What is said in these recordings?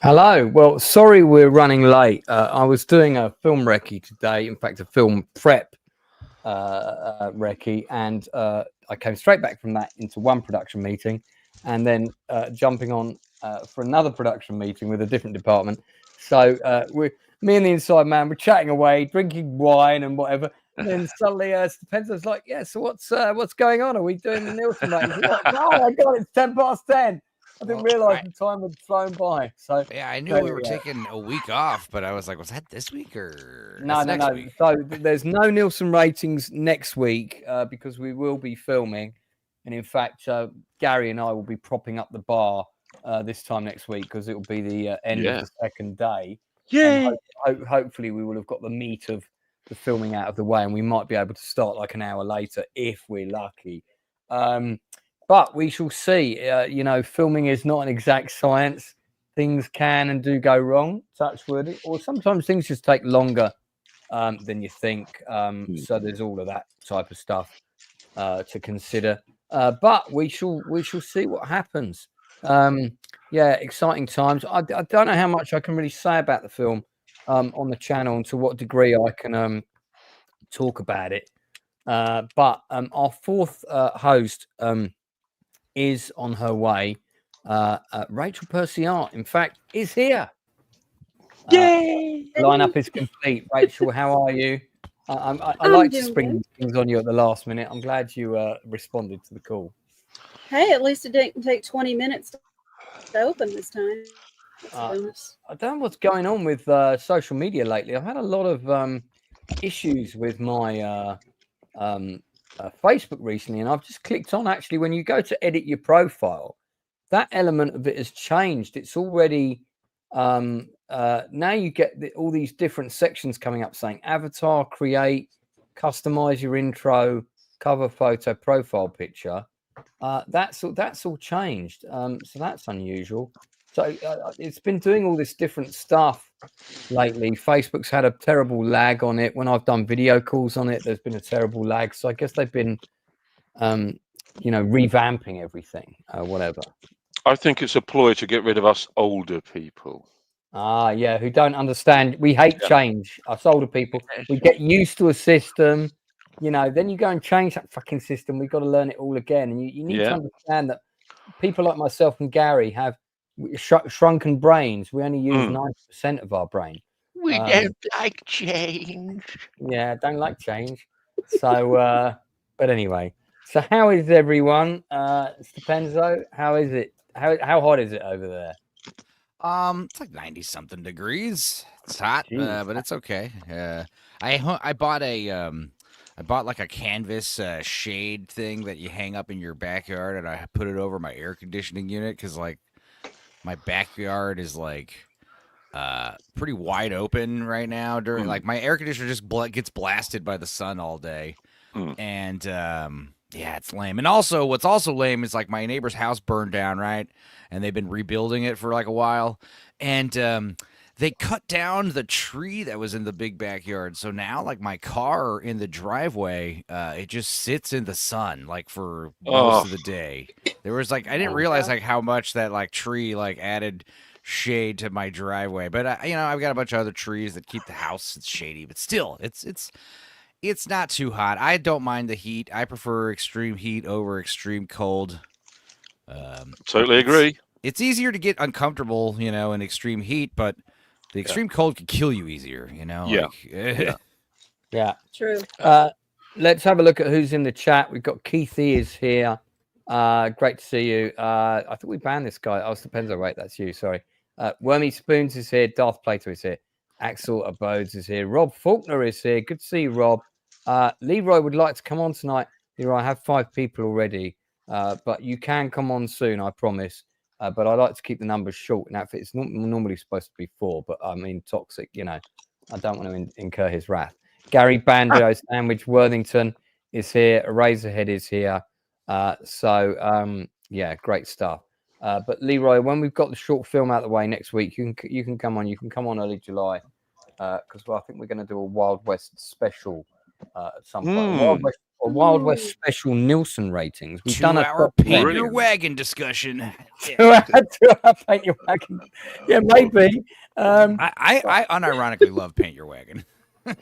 Hello. Well, sorry we're running late. I was doing a film recce today. In fact, a film prep recce, and I came straight back from that into one production meeting, and then jumping on for another production meeting with a different department. So me and the inside man were chatting away, drinking wine and whatever. And then suddenly Stupenzolicious like, yeah. So what's going on? Are we doing the Nielsen ratings? Like, oh my god, it's 10 past 10. I didn't realize the time had flown by. So yeah, I knew we were taking a week off, but I was like, was that this week or no. week? So there's no Nielsen ratings next week because we will be filming, and in fact, Gary and I will be propping up the bar this time next week because it will be the end of the second day. Yeah. Hopefully, we will have got the meat of the filming out of the way, and we might be able to start like an hour later if we're lucky. But we shall see. Filming is not an exact science. Things can and do go wrong, touch wood, or sometimes things just take longer than you think. So there's all of that type of stuff to consider. But we shall see what happens. Exciting times. I don't know how much I can really say about the film on the channel and to what degree I can talk about it. But our fourth host is on her way. Rachel Percy-Art, in fact, is here. Yay! Lineup is complete. Rachel, how are you? I like to spring things on you at the last minute. I'm glad you responded to the call. Hey, at least it didn't take 20 minutes to open this time. I don't know what's going on with social media lately. I've had a lot of issues with my Facebook recently, and I've just clicked on, actually, when you go to edit your profile, that element of it has changed. It's already now you get all these different sections coming up saying avatar, create, customize your intro, cover photo, profile picture. That's all changed. So that's unusual. So it's been doing all this different stuff lately. Facebook's had a terrible lag on it. When I've done video calls on it, there's been a terrible lag. So I guess they've been, revamping everything, whatever. I think it's a ploy to get rid of us older people. Yeah, who don't understand. We hate change. Us older people, we get used to a system, then you go and change that fucking system. We've got to learn it all again. And you need to understand that people like myself and Gary have shrunken brains. We only use 90% of our brain. We don't like change. Yeah, don't like change. So, but anyway. So how is everyone? Stupenzo, how is it? How hot is it over there? It's like 90-something degrees. It's hot, but it's okay. I bought like a canvas shade thing that you hang up in your backyard, and I put it over my air conditioning unit because like my backyard is like pretty wide open right now. During like my air conditioner just gets blasted by the sun all day, and yeah, it's lame. And also, what's also lame is like my neighbor's house burned down, right? And they've been rebuilding it for like a while. And they cut down the tree that was in the big backyard. So now, like my car in the driveway, it just sits in the sun like for most of the day. There was like, I didn't realize like how much that like tree like added shade to my driveway. But I've got a bunch of other trees that keep the house shady. But still, it's not too hot. I don't mind the heat. I prefer extreme heat over extreme cold. Totally agree. It's easier to get uncomfortable, in extreme heat, but the extreme cold can kill you easier, Yeah. Yeah. True. Let's have a look at who's in the chat. We've got Keithy is here. Great to see you. I thought we banned this guy. Oh, Stupenzo. Wait, that's you. Sorry. Wormy Spoons is here. Darth Plato is here. Axel Abodes is here. Rob Faulkner is here. Good to see you, Rob. Leroy would like to come on tonight. Leroy, I have 5 people already, but you can come on soon, I promise. But I like to keep the numbers short. Now, it's normally supposed to be 4, but I mean, toxic, I don't want to incur his wrath. Gary Bandio Sandwich Worthington is here. Razorhead is here. Yeah, great stuff. But Leroy, when we've got the short film out of the way next week, you can come on. You can come on early July because I think we're going to do a Wild West special at some point. Wild West a Wild West special Nielsen ratings. We've done a 2-hour top paint 10. your wagon discussion. Two-hour paint your wagon. Yeah, maybe. I unironically love paint your wagon. We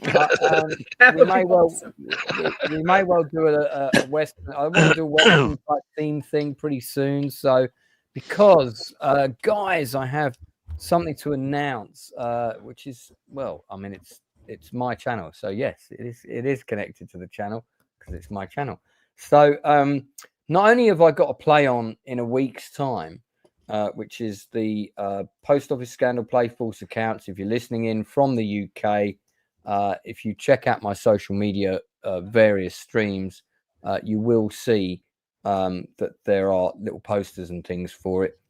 may well do a Western. I want to do a Western type theme thing pretty soon. So, because guys, I have something to announce, which is, well, I mean, it's my channel. So yes, it is connected to the channel because it's my channel. So not only have I got a play on in a week's time, which is the Post Office Scandal Play False Accounts. If you're listening in from the UK, if you check out my social media various streams, you will see that there are little posters and things for it.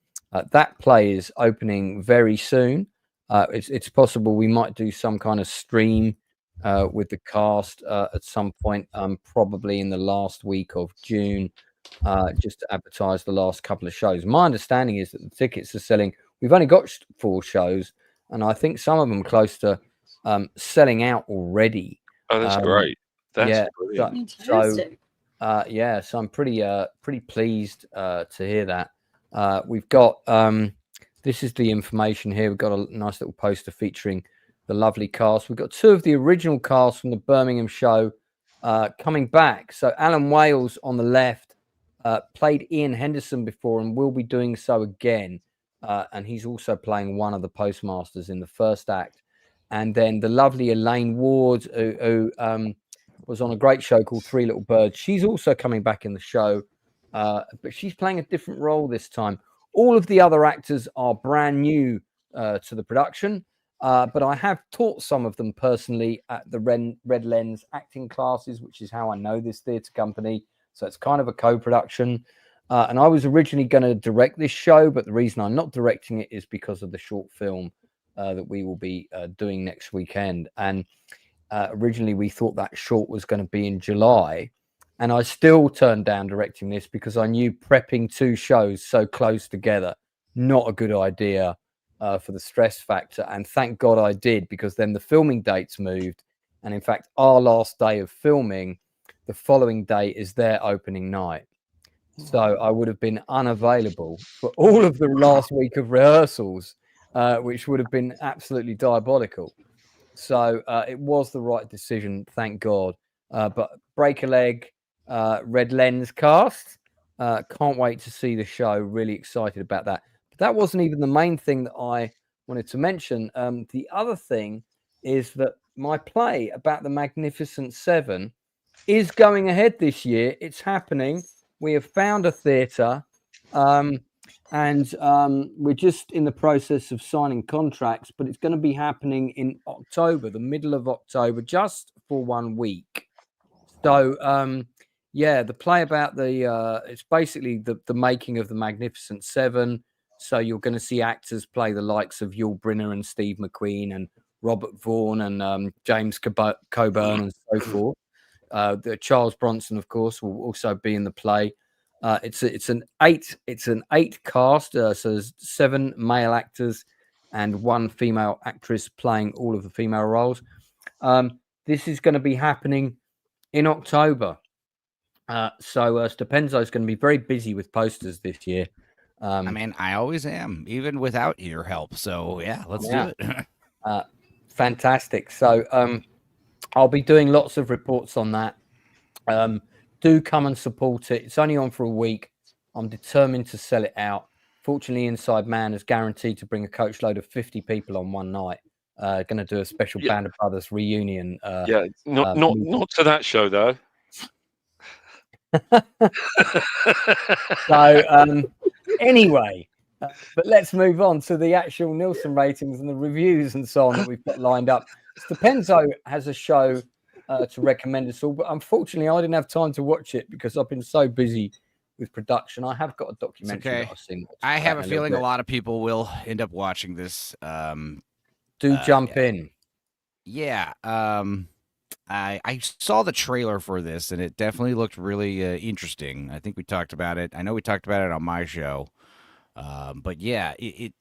That play is opening very soon. It's possible we might do some kind of stream with the cast at some point, probably in the last week of June, just to advertise the last couple of shows. My understanding is that the tickets are selling. We've only got 4 shows, and I think some of them close to selling out already. Oh, that's great. That's brilliant. So I'm pretty pleased to hear that. We've got this is the information here. We've got a nice little poster featuring the lovely cast. We've got 2 of the original cast from the Birmingham show coming back. So Alan Wales on the left played Ian Henderson before and will be doing so again. And he's also playing one of the postmasters in the first act. And then the lovely Elaine Ward, who was on a great show called Three Little Birds. She's also coming back in the show, but she's playing a different role this time. All of the other actors are brand new to the production, but I have taught some of them personally at the Red Lens acting classes, which is how I know this theatre company. So it's kind of a co-production. And I was originally going to direct this show, but the reason I'm not directing it is because of the short film that we will be doing next weekend. And originally we thought that short was going to be in July. And I still turned down directing this because I knew prepping 2 shows so close together, not a good idea for the stress factor. And thank God I did, because then the filming dates moved. And in fact, our last day of filming, the following day is their opening night. So I would have been unavailable for all of the last week of rehearsals, which would have been absolutely diabolical. So it was the right decision, thank God. But break a leg, Red Lens cast. Can't wait to see the show. Really excited about that. But that wasn't even the main thing that I wanted to mention. The other thing is that my play about the Magnificent Seven is going ahead this year. It's happening. We have found a theatre, and we're just in the process of signing contracts, but it's going to be happening in October, the middle of October, just for 1 week. So, the play about it's basically the making of the Magnificent Seven. So you're going to see actors play the likes of Yul Brynner and Steve McQueen and Robert Vaughn and James Coburn and so forth. The Charles Bronson, of course, will also be in the play. It's an 8 cast. So there's 7 male actors and 1 female actress playing all of the female roles. This is going to be happening in October. So Stupenzo is going to be very busy with posters this year. I mean, I always am, even without your help. So yeah, let's do it. Fantastic. So I'll be doing lots of reports on that. Do come and support it. It's only on for a week. I'm determined to sell it out. Fortunately, Inside Man is guaranteed to bring a coachload of 50 people on one night. Going to do a special Band of Brothers reunion. Not to that show though. So anyway, but let's move on to the actual Nielsen ratings and the reviews and so on that we've got lined up. Stupenzo has a show to recommend us all, but unfortunately I didn't have time to watch it because I've been so busy with production. I have got a documentary that I've seen. I have a feeling a lot of people will end up watching this. Do jump in. Yeah. I saw the trailer for this and it definitely looked really interesting. I think we talked about it. I know we talked about it on my show. But yeah, it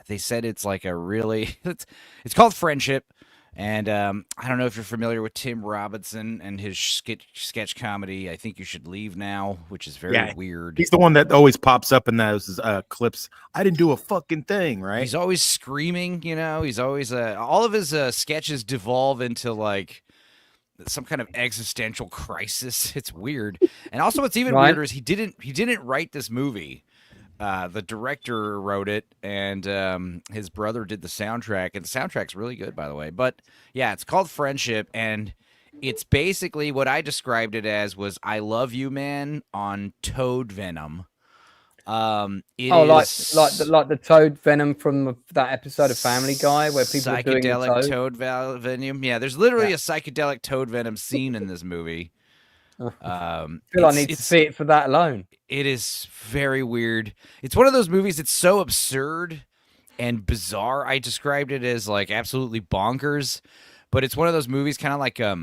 they said it's like a really it's called Friendship. And I don't know if you're familiar with Tim Robinson and his sketch comedy. I Think You Should Leave Now, which is very weird. He's the one that always pops up in those clips. I didn't do a fucking thing, right? He's always screaming, you know. He's always all of his sketches devolve into like some kind of existential crisis. It's weird. And also what's even weirder is he didn't write this movie. The director wrote it, and his brother did the soundtrack, and the soundtrack's really good, by the way. But yeah, it's called Friendship, and it's basically what I described it as was I Love You Man on toad venom. Like the toad venom from that episode of Family Guy where people are doing psychedelic toad venom. Yeah, there's literally a psychedelic toad venom scene in this movie. I feel I need to see it for that alone. It is very weird. It's one of those movies that's so absurd and bizarre. I described it as like absolutely bonkers, but it's one of those movies kind of like I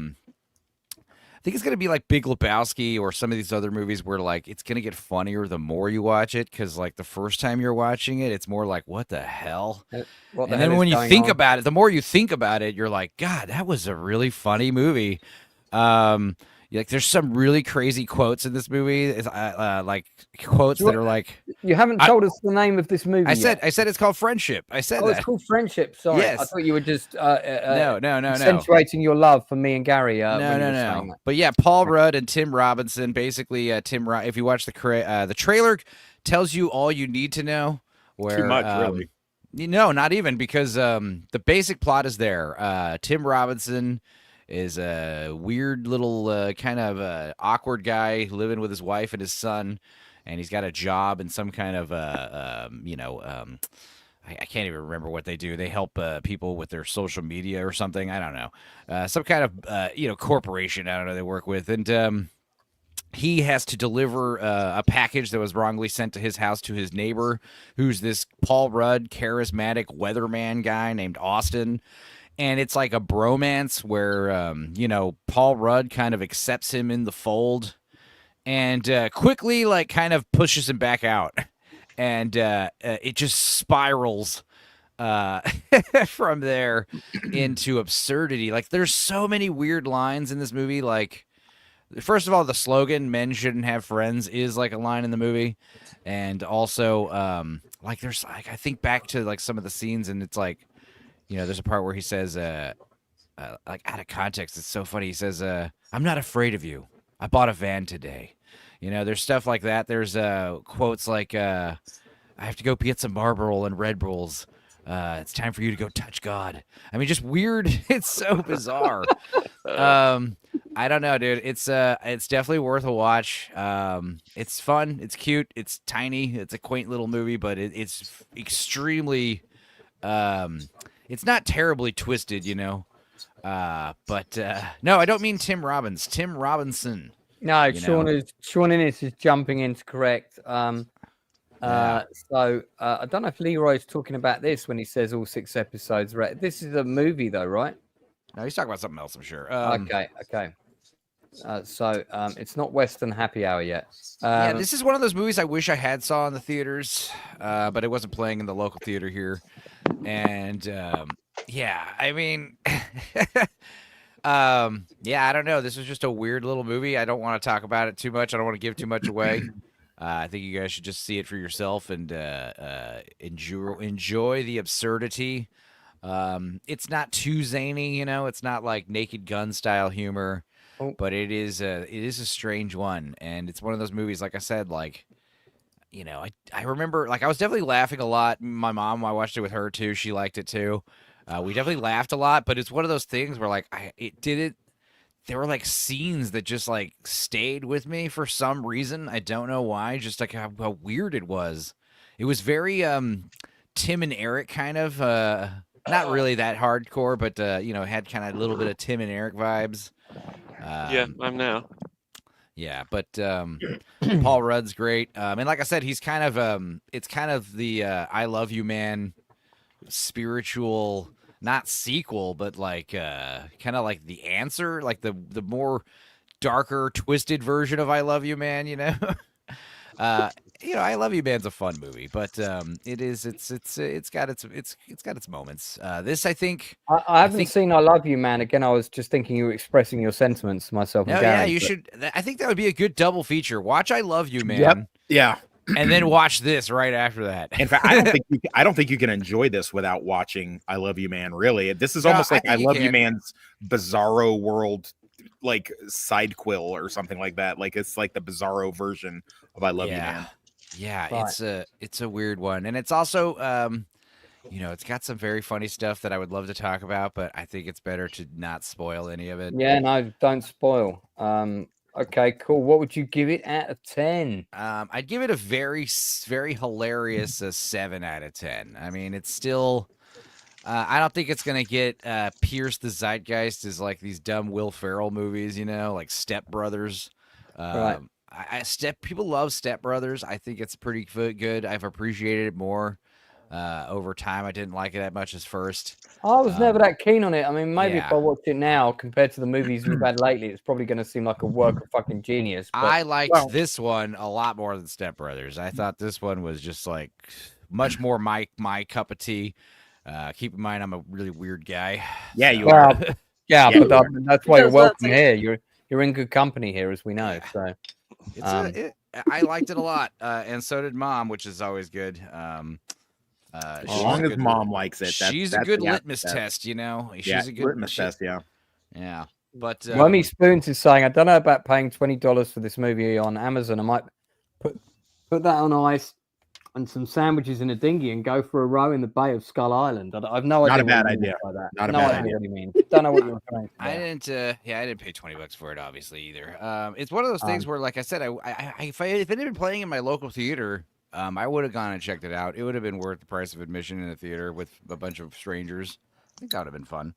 think it's going to be like Big Lebowski or some of these other movies where like it's going to get funnier the more you watch it, because like the first time you're watching it, it's more like, what the hell? And then when you think about it, the more you think about it, you're like, God, that was a really funny movie. Like, there's some really crazy quotes in this movie. It's, like quotes that are like. You haven't told us the name of this movie. I said it's called Friendship. I said that. It's called Friendship. Sorry, yes. I thought you were just no, accentuating your love for me and Gary. No. But yeah, Paul Rudd and Tim Robinson. Basically, if you watch the trailer, tells you all you need to know. Where, too much, really. No, not even, because the basic plot is there. Tim Robinson is a weird little kind of awkward guy living with his wife and his son, and he's got a job in some kind of I can't even remember what they do. They help people with their social media or something. I don't know. Some kind of corporation. I don't know. They work with, and he has to deliver a package that was wrongly sent to his house to his neighbor, who's this Paul Rudd charismatic weatherman guy named Austin. And it's like a bromance where, Paul Rudd kind of accepts him in the fold and quickly, like, kind of pushes him back out. And it just spirals from there into absurdity. Like, there's so many weird lines in this movie. Like, first of all, the slogan, "Men shouldn't have friends," is like a line in the movie. And also, like, there's, like, I think back to, like, some of the scenes, and it's like, there's a part where he says, like, out of context, it's so funny. He says, "I'm not afraid of you. I bought a van today." There's stuff like that. There's quotes like, "I have to go get some Marlboro and Red Bulls. It's time for you to go touch God." I mean, just weird. It's so bizarre. I don't know, dude. It's definitely worth a watch. It's fun. It's cute. It's tiny. It's a quaint little movie, but it's extremely. It's not terribly twisted, but no, I don't mean Tim Robbins. Tim Robinson. No, Sean Innes is jumping in to correct. So I don't know if Leroy's talking about this when he says all 6 episodes. Right, this is a movie though, right? No, he's talking about something else, I'm sure. Okay. So it's not Western Happy Hour yet. Yeah, this is one of those movies I wish I had saw in the theaters, but it wasn't playing in the local theater here. And I mean, I don't know. This was just a weird little movie. I don't want to talk about it too much. I don't want to give too much away. I think you guys should just see it for yourself and enjoy the absurdity. It's not too zany, It's not like Naked Gun style humor, but it is a strange one, and it's one of those movies. Like I said, like. I remember, like, I was definitely laughing a lot. My mom, I watched it with her too. She liked it too. We definitely laughed a lot, but it's one of those things where, like, there were, like, scenes that just, like, stayed with me for some reason. I don't know why, just, like, how weird it was. It was very Tim and Eric kind of, not really that hardcore, but, had kind of a little bit of Tim and Eric vibes. Yeah, I'm now. Yeah, but Paul Rudd's great. And like I said, he's kind of it's kind of the I Love You Man spiritual, not sequel, but like kind of like the answer, like the more darker, twisted version of I Love You Man, I Love You Man's a fun movie, but it's got its moments. This, I think, I haven't seen I Love You Man. Again, I was just thinking you were expressing your sentiments to myself and no, Gary. yeah, you should. I think that would be a good double feature. Watch I Love You Man, Yep. Yeah. and then watch this right after that. In fact, I don't think you can enjoy this without watching I Love You Man. Really, this is No, almost like I I think Love you You can. Man's Bizarro World, like side quill or something like that. Like it's like the Bizarro version of I Love You Man. Yeah, Right. it's a weird one, and it's also it's got some very funny stuff that I would love to talk about, but I think it's better to not spoil any of it. Yeah, no, don't spoil. Okay, cool. What would you give it out of 10? I'd give it a very hilarious 7 out of 10. I mean, it's still. I don't think it's gonna get pierce the zeitgeist as like these dumb Will Ferrell movies, like Step Brothers. Right. People love Step Brothers. I think it's pretty good. I've appreciated it more over time. I didn't like it that much as first. I was never that keen on it. I mean, maybe if yeah. I watched it now compared to the movies we've had lately, it's probably going to seem like a work of fucking genius. But, I liked this one a lot more than Step Brothers. I thought this one was just like much more my cup of tea. Keep in mind, I'm a really weird guy. Yeah, so. you are. Yeah, Yeah, but that's why you're Goes without welcome here. You're in good company here, as we know. So I liked it a lot, and so did Mom, which is always good. As long as Mom likes it, she's a good litmus test, She's a good litmus test. Yeah, but Rummy Spoons is saying, I don't know about paying $20 for this movie on Amazon. I might put that on ice and some sandwiches in a dinghy and go for a row in the Bay of Skull Island. I've no idea. Not a bad idea. By that. Not a no bad idea idea. what you mean. Don't know what you're saying. I didn't pay $20 for it, obviously, either. It's one of those things where, like I said, if it had been playing in my local theater, I would have gone and checked it out. It would have been worth the price of admission in a theater with a bunch of strangers. I think that would have been fun.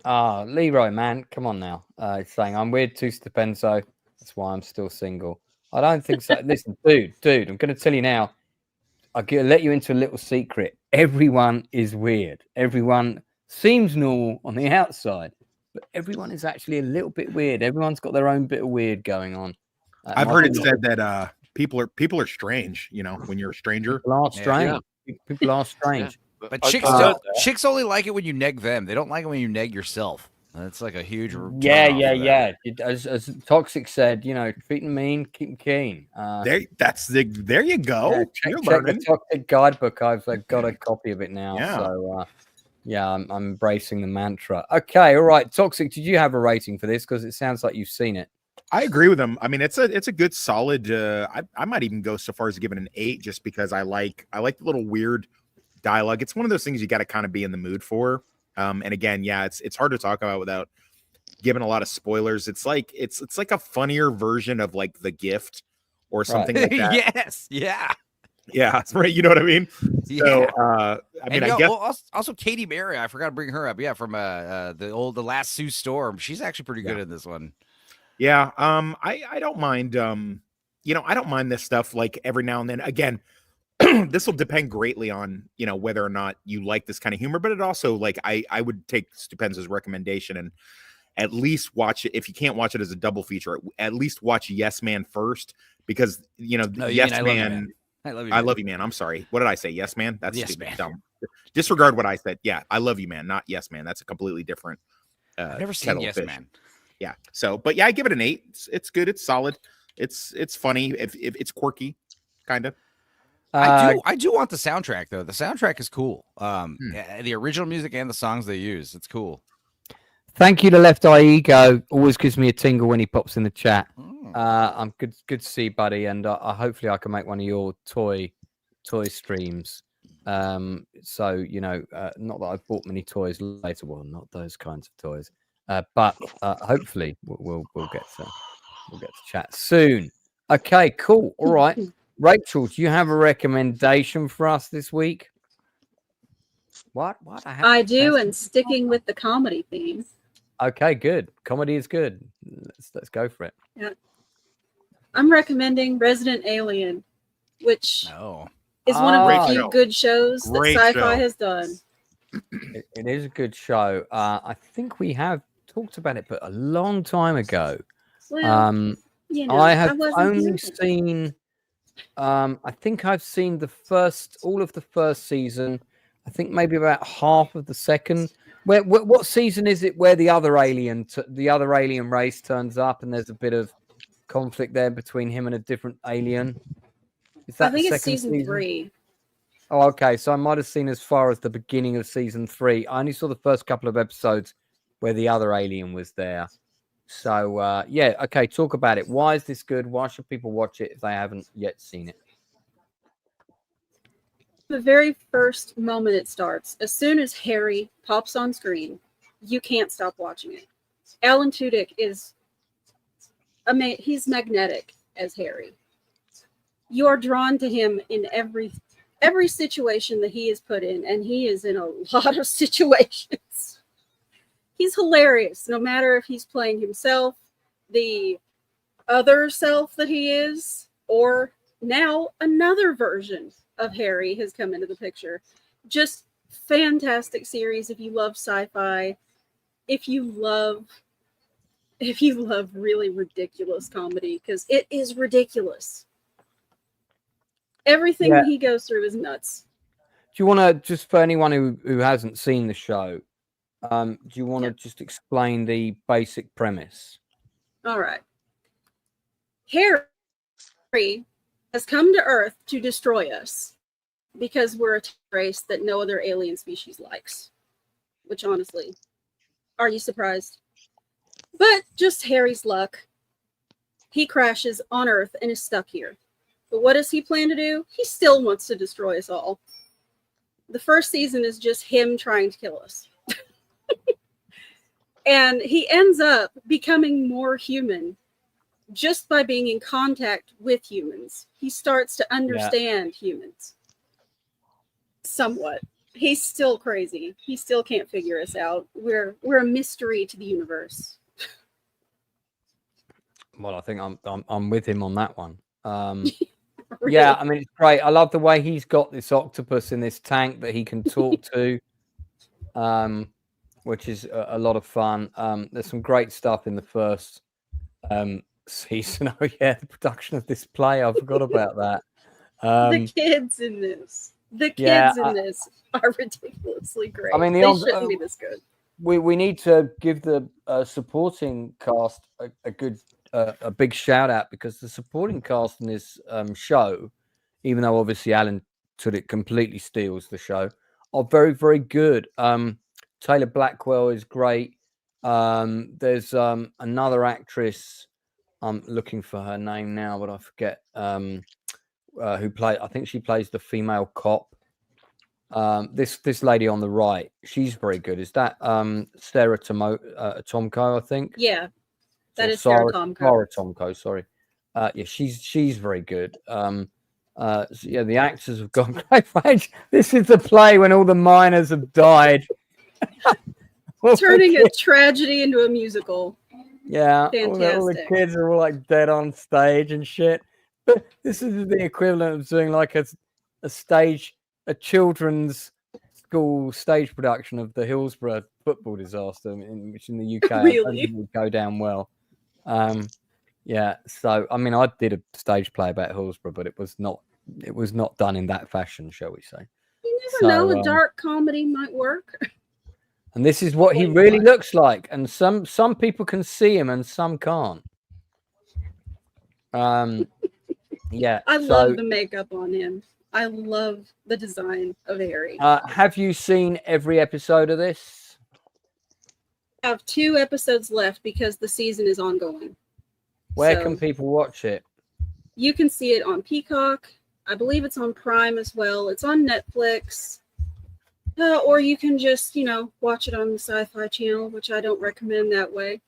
Leroy, man, come on now. It's saying I'm weird too, Stupenzo. That's why I'm still single. I don't think so. Listen, dude, I'm going to tell you now. I'll let you into a little secret. Everyone is weird. Everyone seems normal on the outside, but everyone is actually a little bit weird. Everyone's got their own bit of weird going on. I've heard it said that people are strange. When you're a stranger, people are strange. Yeah. People are strange. But I- chicks only like it when you neg them. They don't like it when you neg yourself. That's like a huge Yeah. As Toxic said, treat them mean, keep them keen. there you go. Yeah, You're check learning. the Toxic guidebook. I've got a copy of it now. Yeah. So, I'm embracing the mantra. Okay, all right. Toxic, did you have a rating for this? Because it sounds like you've seen it. I agree with him. I mean, it's a good solid. I might even go so far as to give it an 8, just because I like the little weird dialogue. It's one of those things you got to kind of be in the mood for. And again, yeah, it's hard to talk about without giving a lot of spoilers. It's like a funnier version of like The Gift or something like that. Yes, yeah. Yeah, that's right. You know what I mean? So, I mean, I guess also Katie Mary. I forgot to bring her up. Yeah, from the Last Sue Storm. She's actually pretty good in this one. Yeah. I don't mind. I don't mind this stuff. Like every now and then. Again, this will depend greatly on whether or not you like this kind of humor. But it also like I would take Stupenzo's recommendation and at least watch it. If you can't watch it as a double feature, at least watch Yes Man first, because Yes Man. I love you. I love you, man. I'm sorry. What did I say? Yes, man. That's Yes, stupid. man. Dumb. Disregard what I said. Yeah, I love you, man. Not yes, man. That's a completely different. I've never seen kettle of Yes fish. Man. Yeah. So, but yeah, I give it an 8. It's good. It's solid. It's funny. If it's quirky, kind of. I do want the soundtrack though. The soundtrack is cool. The original music and the songs they use. It's cool. Thank you to Left Eye Ego. Always gives me a tingle when he pops in the chat. I'm good to see you, buddy, and hopefully I can make one of your toy streams. So not that I've bought many toys later. Well, not those kinds of toys, but hopefully we'll get to chat soon. Okay, cool. All right, Rachel, do you have a recommendation for us this week? What? I do, and sticking with the comedy theme. Okay, good. Comedy is good. Let's go for it. Yeah. I'm recommending Resident Alien, which is one of the few good shows that sci-fi has done. It is a good show. I think we have talked about it, but a long time ago. Well, I have only here. seen I think I've seen all of the first season. I think maybe about half of the second. What season is it where the other alien race turns up and there's a bit of conflict there between him and a different alien? Is that I think the it's second season 3. Oh, okay. So I might have seen as far as the beginning of season 3. I only saw the first couple of episodes where the other alien was there. So, yeah, okay, talk about it. Why is this good? Why should people watch it if they haven't yet seen it? The very first moment it starts, as soon as Harry pops on screen, you can't stop watching it. Alan Tudyk he's magnetic as Harry. You are drawn to him in every situation that he is put in, and he is in a lot of situations. He's hilarious, no matter if he's playing himself, the other self that he is, or now another version of Harry has come into the picture. Just fantastic series if you love sci-fi, if you love really ridiculous comedy, because it is ridiculous. Everything that he goes through is nuts. Do you want to, just for anyone who hasn't seen the show, do you want to just explain the basic premise? All right. Harry has come to Earth to destroy us because we're a race that no other alien species likes. Which, honestly, are you surprised? But just Harry's luck. He crashes on Earth and is stuck here. But what does he plan to do? He still wants to destroy us all. The first season is just him trying to kill us. And he ends up becoming more human just by being in contact with humans. He starts to understand humans. Somewhat. He's still crazy. He still can't figure us out. We're a mystery to the universe. Well, I think I'm with him on that one. Really? Yeah, I mean, it's great. I love the way he's got this octopus in this tank that he can talk to, which is a lot of fun. There's some great stuff in the first season. Oh, yeah, the production of this play. I forgot about that. The kids in this. The kids in this are ridiculously great. I mean, they shouldn't be this good. We need to give the supporting cast a big shout out, because the supporting cast in this show, even though obviously Alan Tudyk completely steals the show, are very, very good. Taylor Blackwell is great. There's another actress, I'm looking for her name now, but I forget, I think she plays the female cop. This lady on the right, she's very good. Is that Sarah Tomko, I think? Yeah, that is Sarah Tomko. Sarah Tomko, sorry. Yeah, she's very good. So yeah, the actors have gone great range. This is the play when all the miners have died. Turning a tragedy into a musical. Yeah, fantastic. All the kids are all like dead on stage and shit. But this is the equivalent of doing like a children's school stage production of the Hillsborough football disaster, which in the UK really? I don't think would go down well. Yeah, so I mean, I did a stage play about Hillsborough, but it was not done in that fashion, shall we say? You never know, a dark comedy might work. And this is what he really looks like, and some people can see him and some can't. Yeah, I love the makeup on him. I love the design of Harry. Have you seen every episode of this? I have 2 episodes left because the season is ongoing. Where can people watch it? You can see it on Peacock. I believe it's on Prime as well. It's on Netflix. Or you can just, watch it on the Sci-Fi Channel, which I don't recommend that way.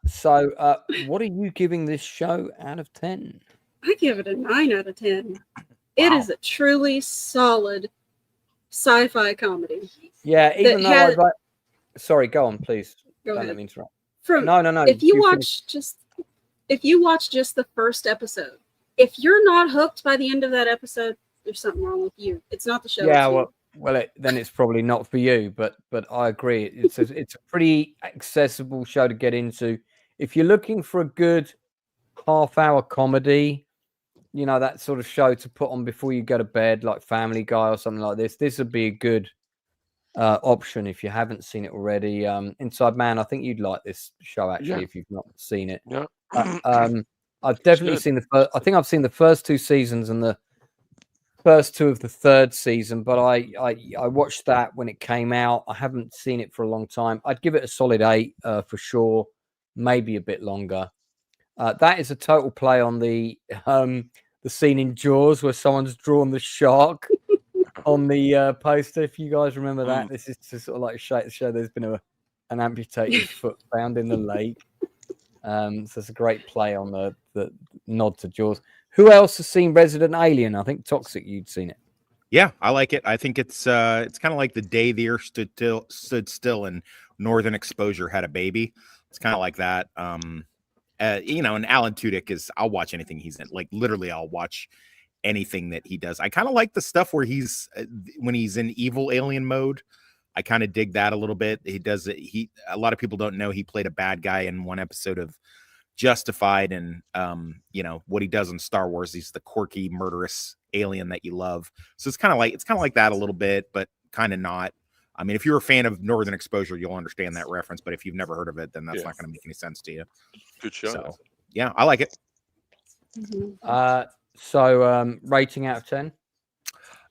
So what are you giving this show out of 10? I give it a 9 out of 10. Wow. It is a truly solid sci-fi comedy. Yeah, even though sorry, go on, please. Go ahead. Don't let me interrupt. No. If you watch just the first episode, if you're not hooked by the end of that episode, there's something wrong with you. It's not the show. Yeah, then it's probably not for you. But I agree. It's a pretty accessible show to get into. If you're looking for a good half-hour comedy, you know, that sort of show to put on before you go to bed, like Family Guy or something like this, this would be a good option if you haven't seen it already. Inside Man, I think you'd like this show actually if you've not seen it. Yeah. I've definitely seen the first. I think I've seen the first 2 seasons and the first 2 of the 3rd season, but I watched that when it came out. I haven't seen it for a long time. I'd give it a solid 8 for sure, maybe a bit longer. That is a total play on the scene in Jaws where someone's drawn the shark on the poster. If you guys remember that, this is to sort of like show there's been an amputated foot found in the lake. So it's a great play on the nod to Jaws. Who else has seen Resident Alien? I think Toxic, you'd seen it. Yeah, I like it. I think it's kind of like the day the earth stood still and Northern Exposure had a baby. It's kind of like that. You know, and Alan Tudyk is, I'll watch anything he's in. Like literally, I'll watch anything that he does. I kind of like the stuff where he's when he's in evil alien mode. I kind of dig that a little bit. He does it. A lot of people don't know he played a bad guy in one episode of Justified, and you know what he does in Star Wars. He's the quirky, murderous alien that you love. So it's kind of like that a little bit, but kind of not. I mean, if you're a fan of Northern Exposure, you'll understand that reference. But if you've never heard of it, then that's not going to make any sense to you. Good show. So, yeah, I like it. So rating out of 10.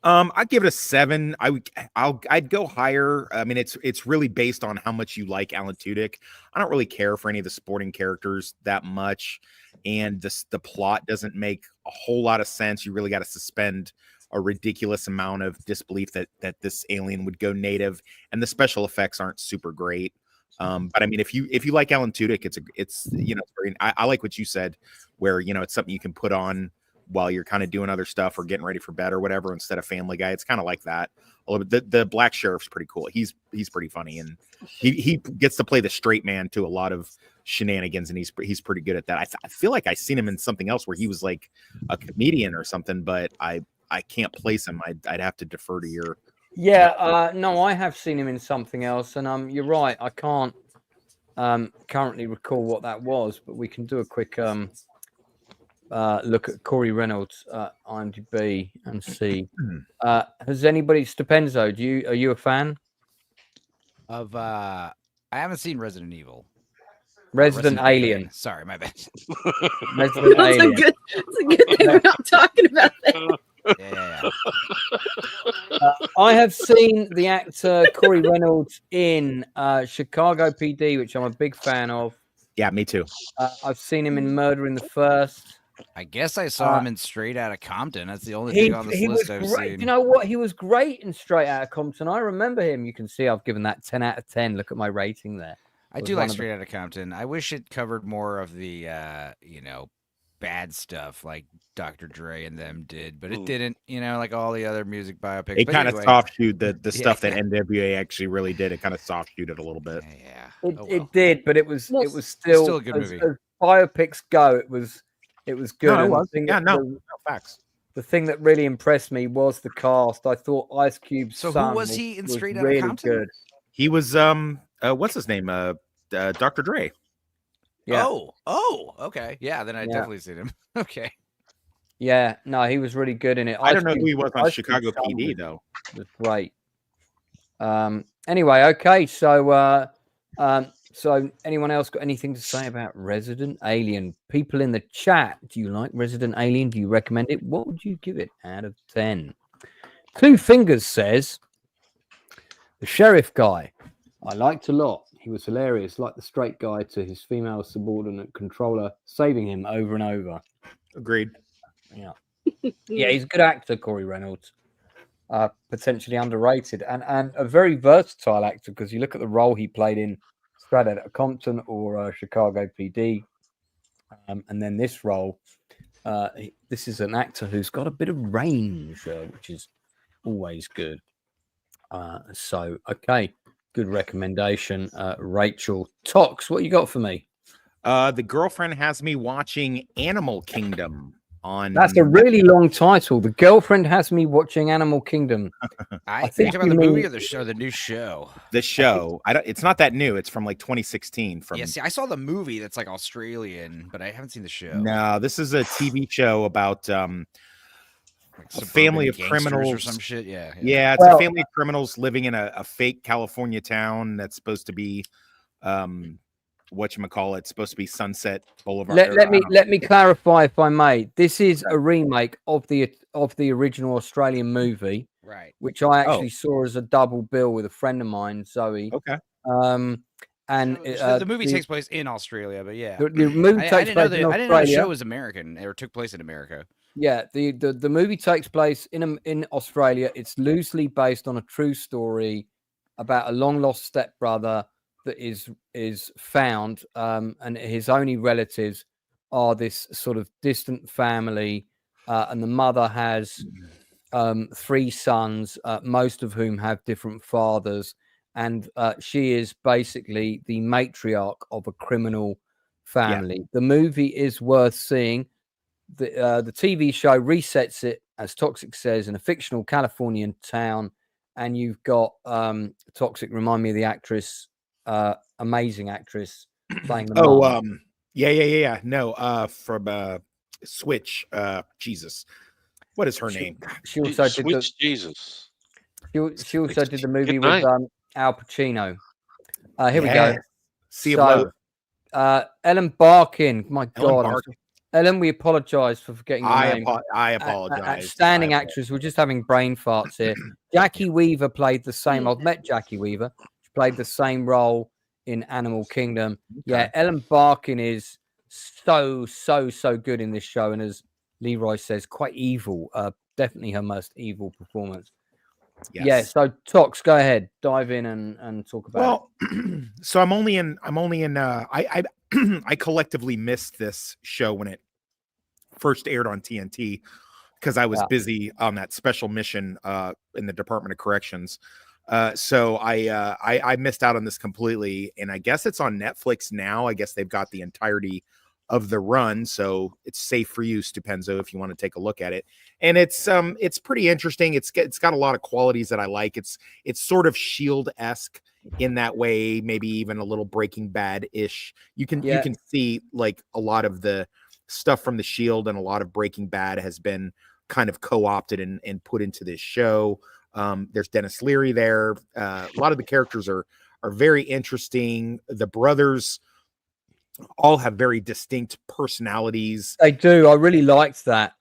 I'd give it a 7. I'd go higher. I mean, it's really based on how much you like Alan Tudyk. I don't really care for any of the supporting characters that much, and the plot doesn't make a whole lot of sense. You really got to suspend a ridiculous amount of disbelief that this alien would go native, and the special effects aren't super great. But I mean, if you like Alan Tudyk, it's you know, I like what you said, where you know it's something you can put on while you're kind of doing other stuff or getting ready for bed or whatever instead of Family Guy. It's kind of like that a little bit. The Black Sheriff's pretty cool. He's pretty funny, and he gets to play the straight man to a lot of shenanigans, and he's pretty good at that. I feel like I seen him in something else where he was like a comedian or something, but I can't place him. I'd have to defer to your. Yeah, no, I have seen him in something else, and you're right. I can't currently recall what that was, but we can do a quick look at Corey Reynolds IMDb and see. Has anybody Stupenzo? Are you a fan of? I haven't seen Resident Evil. Resident Alien. Sorry, my bad. Resident Alien. It's a good thing we're not talking about that. Yeah. I have seen the actor Corey Reynolds in Chicago PD, which I'm a big fan of. Yeah, me too. I've seen him in Murder in the First. I guess I saw him in Straight Outta Compton. That's the only thing on this list I've seen. You know what? He was great in Straight Outta Compton. I remember him. You can see I've given that 10 out of 10. Look at my rating there. I do like Straight Outta Compton. I wish it covered more of the, you know, bad stuff like Dr. Dre and them did, but it didn't, you know, like all the other music biopics. It kind of soft shoot the stuff that NWA actually really did. It kind of soft shoot it a little bit. Yeah. It did, but it was still a good movie. As biopics go, it was good. No, it was. Facts. The thing that really impressed me was the cast. I thought Ice Cube's So son who was he in Straight Outta really Compton? good. He was what's his name? Dr. Dre. Yeah. Oh, okay. Yeah, then I definitely seen him. Okay. Yeah, no, he was really good in it. I don't know who he was on Chicago PD though. Was great. Anyway, okay, so anyone else got anything to say about Resident Alien? People in the chat, do you like Resident Alien? Do you recommend it? What would you give it out of 10? Two Fingers says, the sheriff guy, I liked a lot. He was hilarious, like the straight guy to his female subordinate controller, saving him over and over. Agreed. Yeah. Yeah, he's a good actor, Corey Reynolds. Potentially underrated and a very versatile actor, because you look at the role he played in Straight Outta Compton or Chicago PD, and then this role. This is an actor who's got a bit of range, which is always good. So, okay. Good recommendation, Rachel. Tox, what you got for me? The girlfriend has me watching Animal Kingdom on. That's a really long title. The girlfriend has me watching Animal Kingdom. I think think about the movie or the show, the new show. The show. It's not that new. It's from like 2016. Yeah, see, I saw the movie that's like Australian, but I haven't seen the show. No, this is a TV show about Like a family of gangsters criminals or some shit. Yeah. Yeah, it's a family of criminals living in a fake California town that's supposed to be whatchamacallit, it's supposed to be Sunset Boulevard. Let me clarify, if I may. This is a remake of the original Australian movie, Right? Which I actually saw as a double bill with a friend of mine, Zoe. Okay. And So the movie takes place in Australia, but yeah, the movie takes place in Australia. I didn't know the show was American or took place in America. Yeah, the movie takes place in Australia. It's loosely based on a true story about a long lost stepbrother that is found, and his only relatives are this sort of distant family, and the mother has 3 sons, most of whom have different fathers, and she is basically the matriarch of a criminal family. Yeah. The movie is worth seeing. The TV show resets it, as Toxic says, in a fictional Californian town, and you've got Toxic, remind me of the actress, amazing actress playing the mom. Yeah. No, from Switch. Jesus, what is her name? She also Switch Jesus. She also did the movie with Al Pacino. Here we go. Sea of Love. Ellen Barkin. My God. Ellen, we apologize for forgetting your name. I apologize. Outstanding actress. We're just having brain farts here. Jackie Weaver played the same. I've met Jackie Weaver. She played the same role in Animal Kingdom. Yeah, Ellen Barkin is so good in this show, and as Leroy says, quite evil. Definitely her most evil performance. Yes. Yeah. So Tox, go ahead, dive in and talk about. Well, so I'm only in. I collectively missed this show when it first aired on TNT because I was busy on that special mission in the Department of Corrections. So I missed out on this completely, and I guess it's on Netflix now. I guess they've got the entirety of the run, so it's safe for you, Stupenzo, if you want to take a look at it. And it's pretty interesting. It's got a lot of qualities that I like. It's sort of Shield-esque in that way, maybe even a little Breaking Bad-ish. You can see like a lot of the stuff from the Shield and a lot of Breaking Bad has been kind of co-opted and put into this show. There's Dennis Leary there. A lot of the characters are very interesting. The brothers all have very distinct personalities. They do. I really liked that.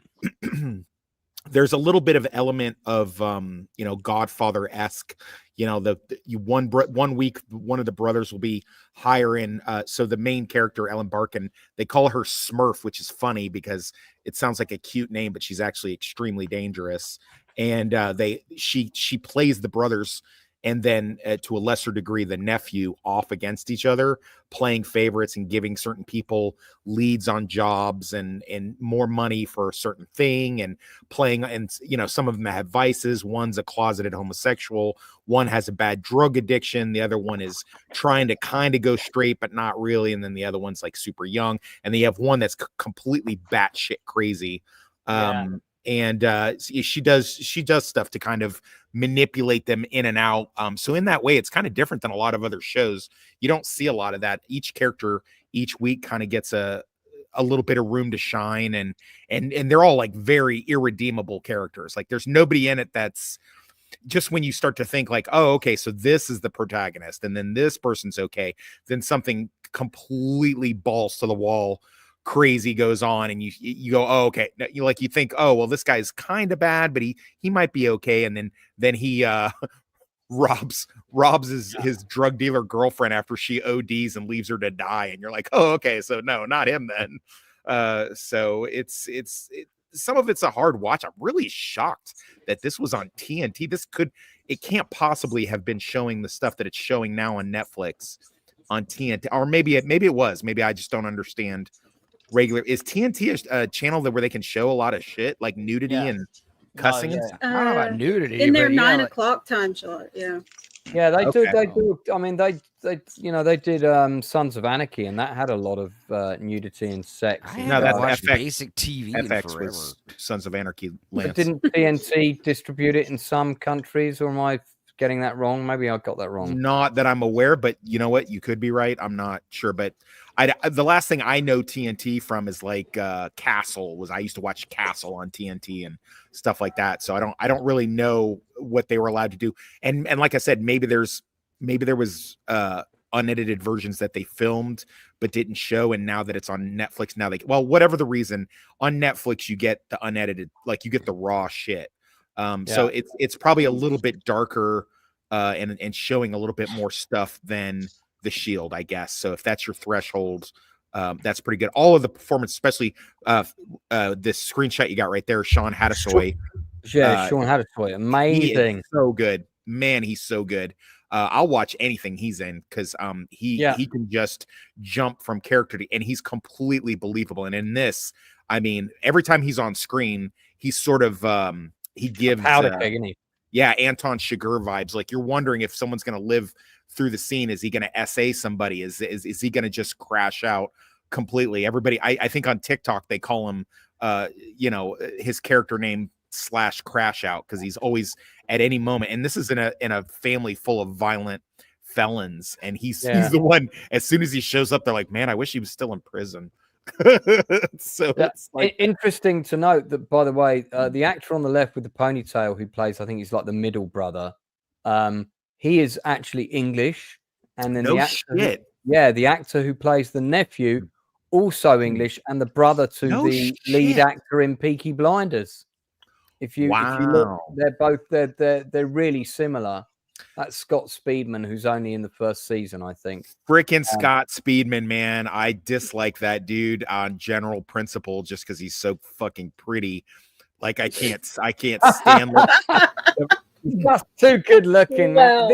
There's a little bit of element of Godfather-esque. One week one of the brothers will be hiring. So the main character, Ellen Barkin, they call her Smurf, which is funny because it sounds like a cute name, but she's actually extremely dangerous. And she plays the brothers, and then to a lesser degree the nephew, off against each other, playing favorites and giving certain people leads on jobs and more money for a certain thing, and playing, and some of them have vices. One's a closeted homosexual, one has a bad drug addiction, the other one is trying to kind of go straight but not really, and then the other one's like super young, and then you have one that's completely batshit crazy. And she does stuff to kind of manipulate them in and out. So in that way, it's kind of different than a lot of other shows. You don't see a lot of that. Each character each week kind of gets a little bit of room to shine, and they're all like very irredeemable characters. Like there's nobody in it that's just, when you start to think like, oh, okay, so this is the protagonist, and then this person's okay, then something completely balls to the wall crazy goes on, and you go, oh, okay, you think, oh, well, this guy's kind of bad, but he might be okay, and then he robs his drug dealer girlfriend after she ODs and leaves her to die, and you're like, oh, okay, so no, not him then. So it's some of it's a hard watch. I'm really shocked that this was on TNT. It can't possibly have been showing the stuff that it's showing now on Netflix on TNT, or maybe it was. Maybe I just don't understand. Is TNT a channel where they can show a lot of shit like nudity and cussing? I don't know about nudity in their 9 o'clock time slot. Yeah. Yeah, they do. Okay. They do. I mean, they they did Sons of Anarchy, and that had a lot of nudity and sex. I and No, haven't that's stuff. watched FX. basic TV in FX forever. was Sons of Anarchy. But Lance. didn't TNT distribute it in some countries, or am I getting that wrong? Maybe I got that wrong. Not that I'm aware, but you know what? You could be right. I'm not sure, but the last thing I know TNT from is like Castle. I used to watch Castle on TNT and stuff like that. So I don't really know what they were allowed to do. And like I said, maybe there was unedited versions that they filmed but didn't show, and now that it's on Netflix, now whatever the reason, on Netflix you get the unedited, like you get the raw shit. So it's probably a little bit darker and showing a little bit more stuff than The Shield, I guess. So if that's your threshold, that's pretty good. All of the performance, especially this screenshot you got right there, Sean Hadasoy. Yeah, Sean Hadasoy, amazing. So good, man. He's so good. I'll watch anything he's in because he can just jump from character to, and he's completely believable. And in this, I mean, every time he's on screen, he's sort of he gives powder keg, isn't he? Yeah, Anton Chigurh vibes. Like you're wondering if someone's going to live through the scene. Is he going to SA somebody? Is he going to just crash out completely? Everybody, I think on TikTok they call him, his character name / crash out, because he's always at any moment. And this is in a family full of violent felons, and he's the one. As soon as he shows up, they're like, "Man, I wish he was still in prison." So it's like interesting to note that, by the way, the actor on the left with the ponytail who plays, I think he's like the middle brother, he is actually English, and then the actor who plays the nephew also English, and the brother to the lead actor in Peaky Blinders. If you look, they're really similar. That's Scott Speedman, who's only in the first season, I think. Freaking Scott Speedman, man. I dislike that dude on general principle just because he's so fucking pretty. Like I can't stand He's just too good looking. Wow.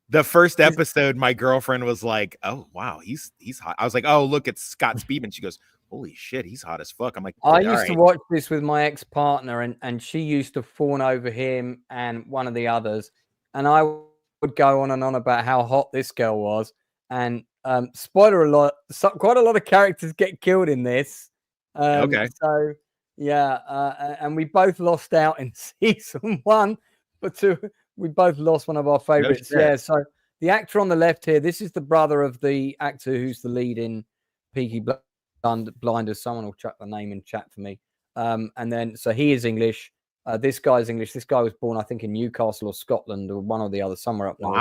The first episode, my girlfriend was like, "Oh wow, he's hot." I was like, "Oh look, it's Scott Speedman." She goes, "Holy shit, he's hot as fuck." I'm like, I used to watch this with my ex-partner, and she used to fawn over him and one of the others. And I would go on and on about how hot this girl was. And spoiler alert, quite a lot of characters get killed in this. Okay. So, yeah. And we both lost out in season 1. But we both lost one of our favorites. No shit. Yeah. So the actor on the left here, this is the brother of the actor who's the lead in Peaky Blinders. Someone will chuck the name in chat for me. And then, so he is English. This guy's English. This guy was born, I think, in Newcastle or Scotland or one or the other, somewhere up north.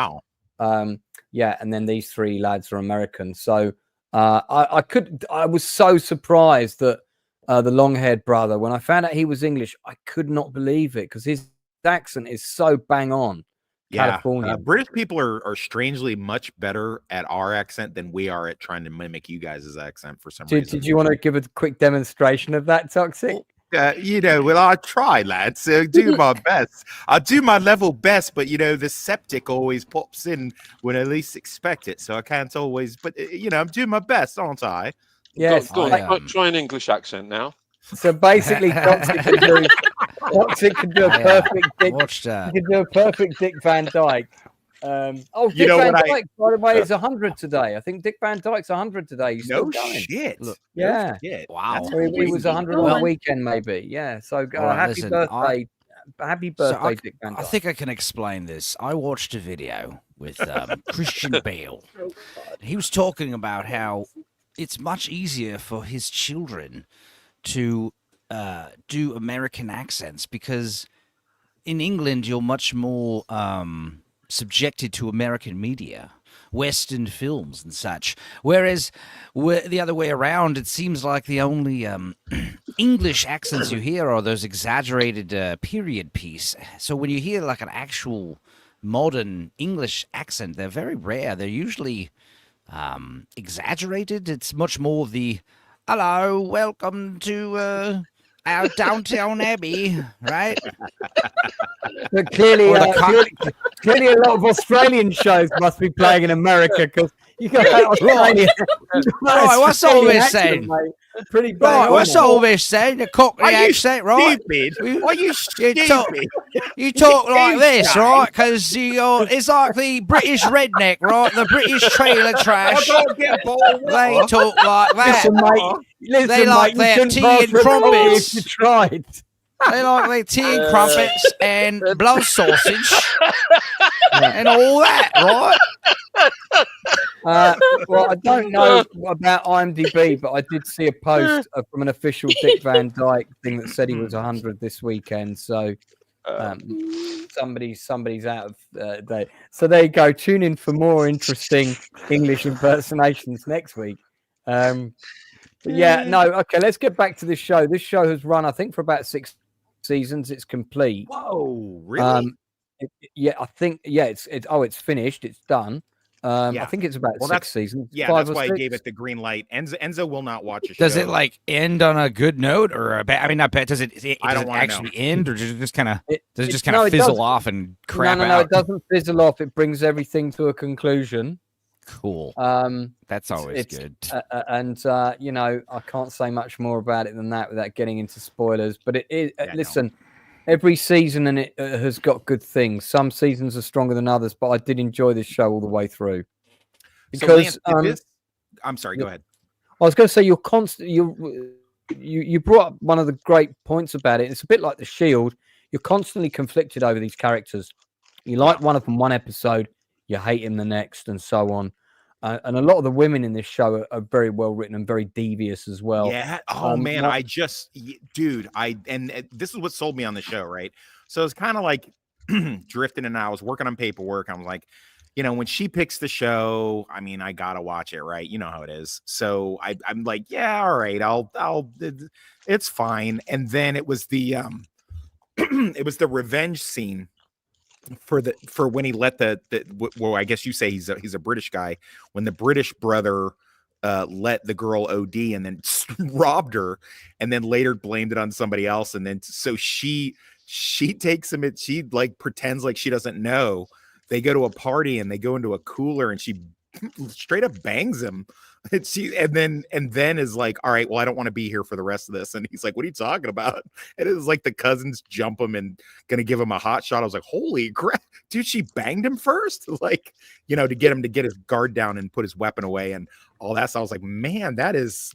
Wow. Yeah, and then these 3 lads are American. So I was so surprised that the long-haired brother, when I found out he was English, I could not believe it because his accent is so bang on. Yeah, California. British people are strangely much better at our accent than we are at trying to mimic you guys' accent for some reason. Did you want to give a quick demonstration of that, Toxic? Well, I try, lads. So do my best. I do my level best, but the septic always pops in when I least expect it, so I can't always. But I'm doing my best, aren't I? Yes. Go on, try an English accent now. So basically, Toxic can do a perfect Dick. He can do a perfect Dick Van Dyke. Dick Van Dyke, by the way, is 100 today. I think Dick Van Dyke's 100 today. He's still going. Shit. Look, yeah. No shit. Wow. So he was 100 on the weekend, maybe. Yeah. So happy birthday. Happy birthday, Dick Van Dyke. I think I can explain this. I watched a video with Christian Bale. He was talking about how it's much easier for his children to do American accents because in England you're much more subjected to American media, Western films and such, whereas the other way around, it seems like the only English accents you hear are those exaggerated period piece. So when you hear like an actual modern English accent, they're very rare. They're usually exaggerated. It's much more the "Hello, welcome to our Downtown Abbey," right? But clearly a lot of Australian shows must be playing in America because You got that Australian. Right, what's all this saying? Pretty bad. Right, what's all this saying? The Cockney accent, right? Stupid. Are you stupid? You talk like this, right? Because it's like the British redneck, right? The British trailer trash. They talk like that. Listen, They like their tea and crumpets. You tried. They like their tea and crumpets and blood sausage and all that, right? Well, I don't know about IMDb, but I did see a post from an official Dick Van Dyke thing that said he was 100 this weekend. So somebody's out of there. So there you go. Tune in for more interesting English impersonations next week. But yeah, no, okay. Let's get back to this show. This show has run, I think, for about 6 seasons. It's complete. Whoa, really? I think it's finished. It's done. Yeah. I think it's about 6 seasons. Yeah, 5 that's or why 6. I gave it the green light. Enzo will not watch a show. Does it like end on a good note or a bad? I mean, not bad. Does it actually end, or does it just kind of fizzle off and crap out? No, it doesn't fizzle off. It brings everything to a conclusion. Cool. That's always good. And you know, I can't say much more about it than that without getting into spoilers. But it is. Listen, every season and it has got good things. Some seasons are stronger than others, but I did enjoy this show all the way through. Because I'm sorry. Go ahead. I was going to say you brought up one of the great points about it. It's a bit like The Shield. You're constantly conflicted over these characters. You like one of them one episode, you hate him the next, and so on. And a lot of the women in this show are very well written and very devious as well. Yeah. Oh man, this is what sold me on the show, right? So it's kind of like drifting, and I was working on paperwork. I'm like, you know, when she picks the show, I mean, I gotta watch it, right? You know how it is. So I'm like, yeah, all right, it's fine. And then it was the it was the revenge scene for when he let well, I guess you say he's a British guy, when the British brother let the girl OD and then robbed her, and then later blamed it on somebody else, and then so she takes him, and she like pretends like she doesn't know. They go to a party and they go into a cooler, and she straight up bangs him. And then is like, all right, well, I don't want to be here for the rest of this. And he's like, what are you talking about? And it was like the cousins jump him and gonna give him a hot shot. I was like, holy crap, dude, she banged him first, like, you know, to get him to get his guard down and put his weapon away and all that. So I was like, man, that is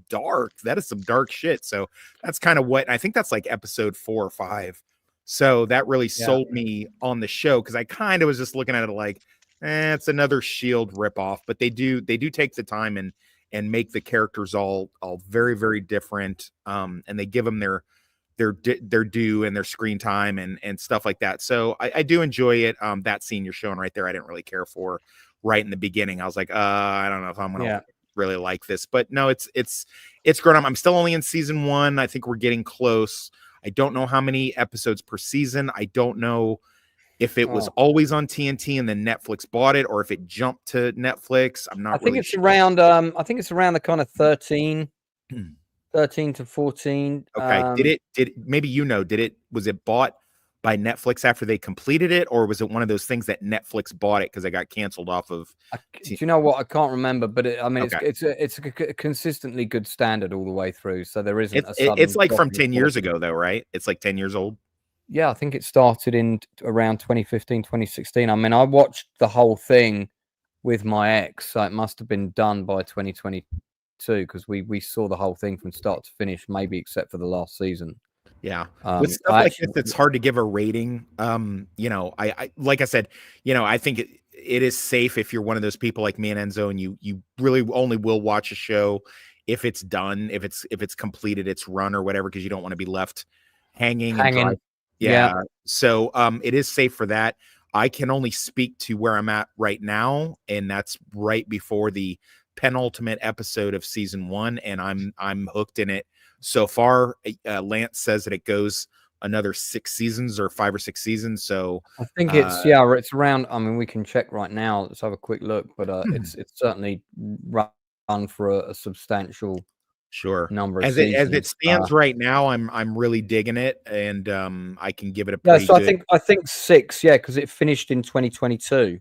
dark. That is some dark shit. So that's kind of what I think that's like episode 4 or 5. So that really sold me on the show, because I kind of was just looking at it like, it's another Shield ripoff, but they do take the time and make the characters all very, very different. And they give them their due and their screen time and stuff like that. So I do enjoy it. That scene you're showing right there, I didn't really care for right in the beginning. I was like, I don't know if I'm gonna really like this, but no, it's grown up. I'm still only in season 1. I think we're getting close. I don't know how many episodes per season. I don't know if it was always on TNT and then Netflix bought it, or if it jumped to Netflix. I'm not. I think it's around. I think it's around the kind of 13 to 14. Okay. Was it bought by Netflix after they completed it, or was it one of those things that Netflix bought it because it got canceled off of? Do you know what? I can't remember, but it's a consistently good standard all the way through. So there isn't. It's like from 10 years ago, though, right? It's like 10 years old. Yeah, I think it started in around 2015, 2016. I mean, I watched the whole thing with my ex, so it must have been done by 2022, because we saw the whole thing from start to finish, maybe except for the last season. Yeah, with stuff like this, it's hard to give a rating. You know, I like I said, you know, I think it is safe if you're one of those people like me and Enzo, and you really only will watch a show if it's done, if it's completed its run or whatever, because you don't want to be left hanging. Yeah. So it is safe for that. I can only speak to where I'm at right now, and that's right before the penultimate episode of season 1, and I'm hooked in it so far. Lance says that it goes another 6 seasons or 5 or 6 seasons. So I think it's around. I mean, we can check right now. Let's have a quick look, but it's certainly run for a substantial. Sure. Number as it stands right now, I'm really digging it, and I can give it a pretty good. I think 6, because it finished in 2022.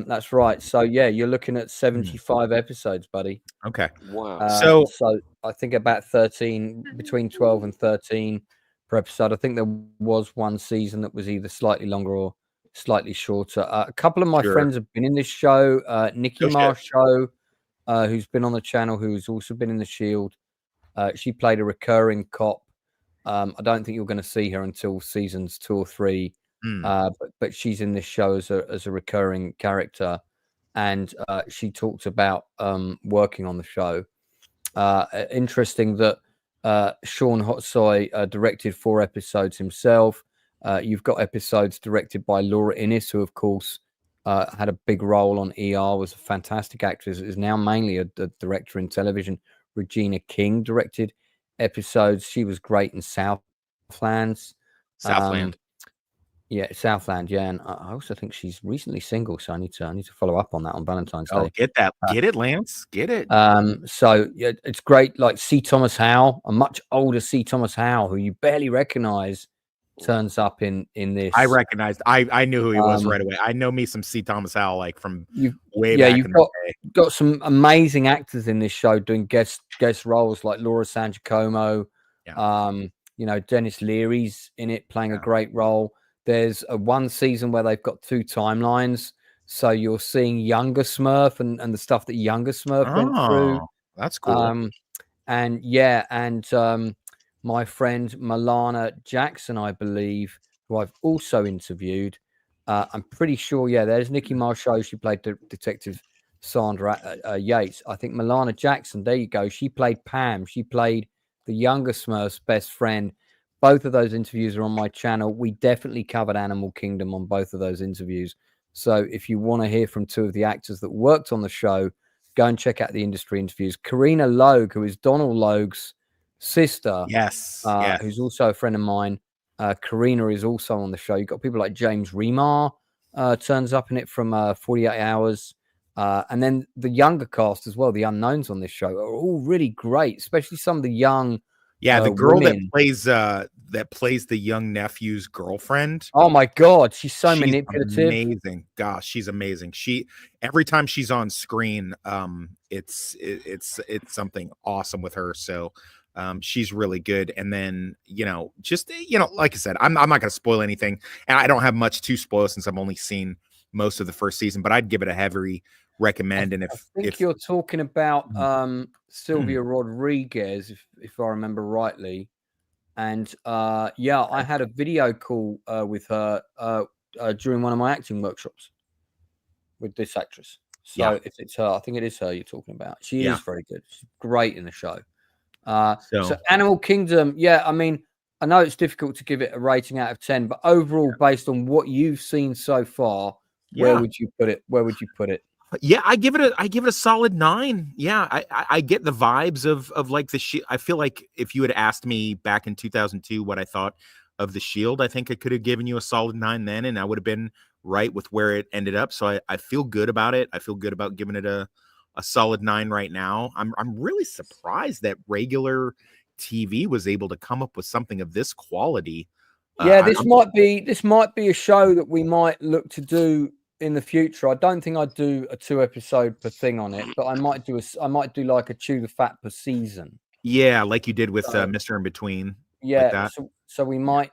That's right. So yeah, you're looking at 75 episodes, buddy. Okay. Wow. So I think about 13, between 12 and 13 per episode. I think there was one season that was either slightly longer or slightly shorter. A couple of my friends have been in this show. Nikki Marshall, who's been on the channel, who's also been in The Shield. She played a recurring cop. I don't think you're going to see her until seasons 2 or 3. But she's in this show as a recurring character, and she talked about working on the show. Interesting that Sean Hotsoy directed 4 episodes himself. You've got episodes directed by Laura Innes, who of course had a big role on ER, was a fantastic actress, is now mainly a director in television. Regina King directed episodes. She was great in Southland. Yeah, Southland, yeah, and I also think she's recently single, so I need to follow up on that on Valentine's Day. Get that, get it, Lance, get it. So yeah, it's great. Like C. Thomas Howell, a much older C. Thomas Howell, who you barely recognize, turns up in this. I recognized. I knew who he was right away. I know me some C. Thomas Howell like from way back. You've got some amazing actors in this show doing guest roles like Laura San Giacomo. Dennis Leary's in it playing a great role. There's one season where they've got 2 timelines. So you're seeing younger Smurf and the stuff that younger Smurf went through. That's cool. My friend Milana Jackson, I believe, who I've also interviewed. I'm pretty sure, there's Nikki Marshall. She played Detective Sandra Yates. I think Milana Jackson, there you go. She played Pam. She played the younger Smurf's best friend. Both of those interviews are on my channel. We definitely covered Animal Kingdom on both of those interviews. So if you want to hear from 2 of the actors that worked on the show, go and check out the industry interviews. Karina Logue, who is Donal Logue's sister, who's also a friend of mine. Karina is also on the show. You've got people like James Remar turns up in it from 48 Hours. And then the younger cast as well, the unknowns on this show, are all really great, especially some of the young the girl women. that plays the young nephew's girlfriend. Oh my God, she's manipulative. Amazing. Gosh, she's amazing. Every time she's on screen, it's something awesome with her. So she's really good. And then like I said, I'm not going to spoil anything, and I don't have much to spoil since I've only seen most of the first season. But I'd give it a heavy recommend. And if you're talking about Sylvia Rodriguez, if I remember rightly, and I had a video call with her during one of my acting workshops with this actress. So if it's her, I think it is her you're talking about. She is very good. She's great in the show. So Animal Kingdom, I mean, I know it's difficult to give it a rating out of 10, but overall, based on what you've seen so far, where would you put it? Yeah, I give it a solid 9. Yeah, I get the vibes of like the Shield. I feel like if you had asked me back in 2002 what I thought of the Shield, I think I could have given you a solid 9 then, and I would have been right with where it ended up. So I feel good about it. I feel good about giving it a solid 9 right now. I'm really surprised that regular TV was able to come up with something of this quality. This might be a show that we might look to do in the future. I don't think I'd do a 2 episode per thing on it, but I might do like a chew the fat per season. Yeah, like you did with Mr. In Between. Yeah, like so we might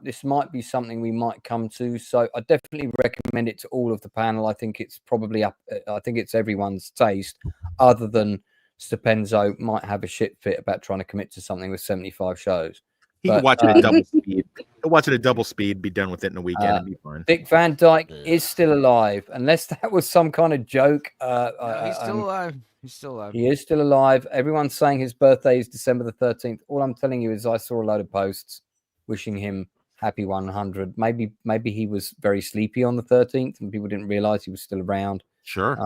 this might be something we might come to. So I definitely recommend it to all of the panel. I think it's probably up. I think it's everyone's taste, other than Stupenzo might have a shit fit about trying to commit to something with 75 shows. He can watch it at double speed. Watch it at double speed, be done with it in a weekend, and be fine. Dick Van Dyke is still alive, unless that was some kind of joke. He's still alive. He's still alive. He is still alive. Everyone's saying his birthday is December the 13th. All I'm telling you is I saw a load of posts wishing him happy 100. Maybe he was very sleepy on the 13th and people didn't realize he was still around. Sure.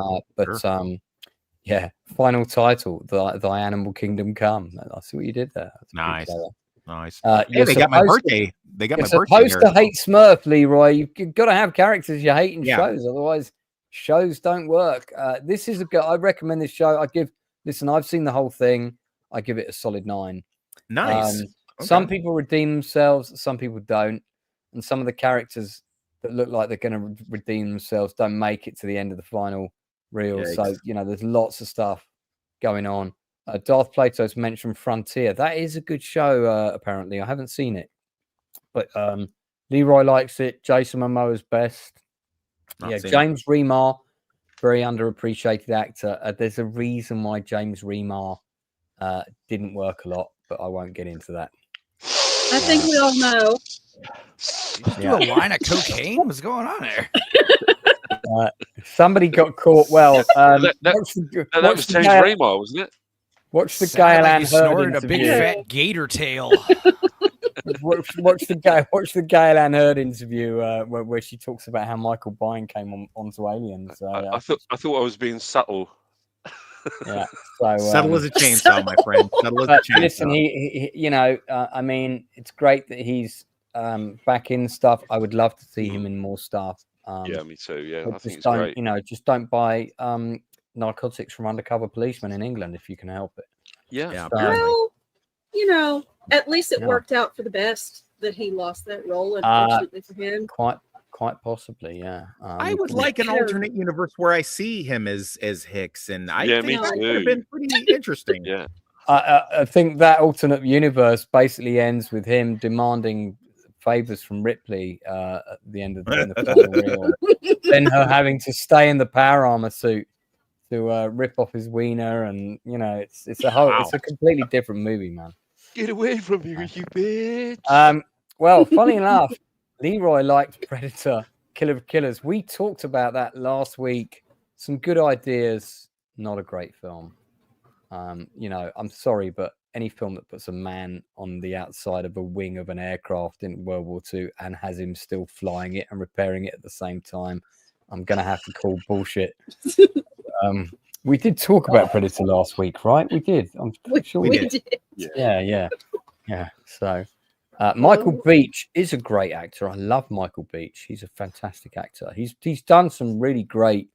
Final title, Thy Animal Kingdom Come. I see what you did there. Nice. They got my birthday. They got my birthday. You're supposed to hate Smurf, Leroy. You've got to have characters you hate in shows. Otherwise, shows don't work. This is I recommend this show. I've seen the whole thing. I give it a solid 9. Nice. Some people redeem themselves, some people don't. And some of the characters that look like they're going to redeem themselves don't make it to the end of the final reel. Yikes. So, you know, there's lots of stuff going on. Darth Plato's mentioned Frontier. That is a good show, apparently. I haven't seen it. But Leroy likes it. Jason Momoa's best. Not seen James Remar, very underappreciated actor. There's a reason why James Remar didn't work a lot, but I won't get into that. I think we all know. Just do a line of cocaine? What's going on there? Somebody got caught. Well, that was James Remar, wasn't it? Watch the Sounded Gail like Ann he Hurd snorted a big interview. fat gator tail. Watch the Gail Ann Hurd interview where she talks about how Michael Biehn came onto Aliens. I thought I was being subtle. Yeah, so Subtle as a chainsaw, my friend. Subtle as a chainsaw. listen, he you know, I mean, it's great that he's back in stuff. I would love to see him in more stuff. Yeah, me too. Yeah, I think it's don't, great. you know, just don't buy narcotics from undercover policemen in England if you can help it. Yeah. Well, you know, at least it worked out for the best that he lost that role, unfortunately for him. Quite possibly, yeah. I would like an alternate universe where I see him as Hicks, and I think me that too. would have been pretty interesting. Yeah. I think that alternate universe basically ends with him demanding favors from Ripley at the end of the final reel. Then her having to stay in the power armor suit to rip off his wiener, and you know, it's a completely different movie, man. Get away from me, you bitch. Well, funny enough, Leroy liked Predator, Killer of Killers. We talked about that last week. Some good ideas, not a great film. You know, I'm sorry, but any film that puts a man on the outside of a wing of an aircraft in World War II and has him still flying it and repairing it at the same time, I'm going to have to call bullshit. We did talk about Predator last week, right? We did. I'm sure we did. Yeah. So Michael Beach is a great actor. I love Michael Beach. He's a fantastic actor. He's done some really great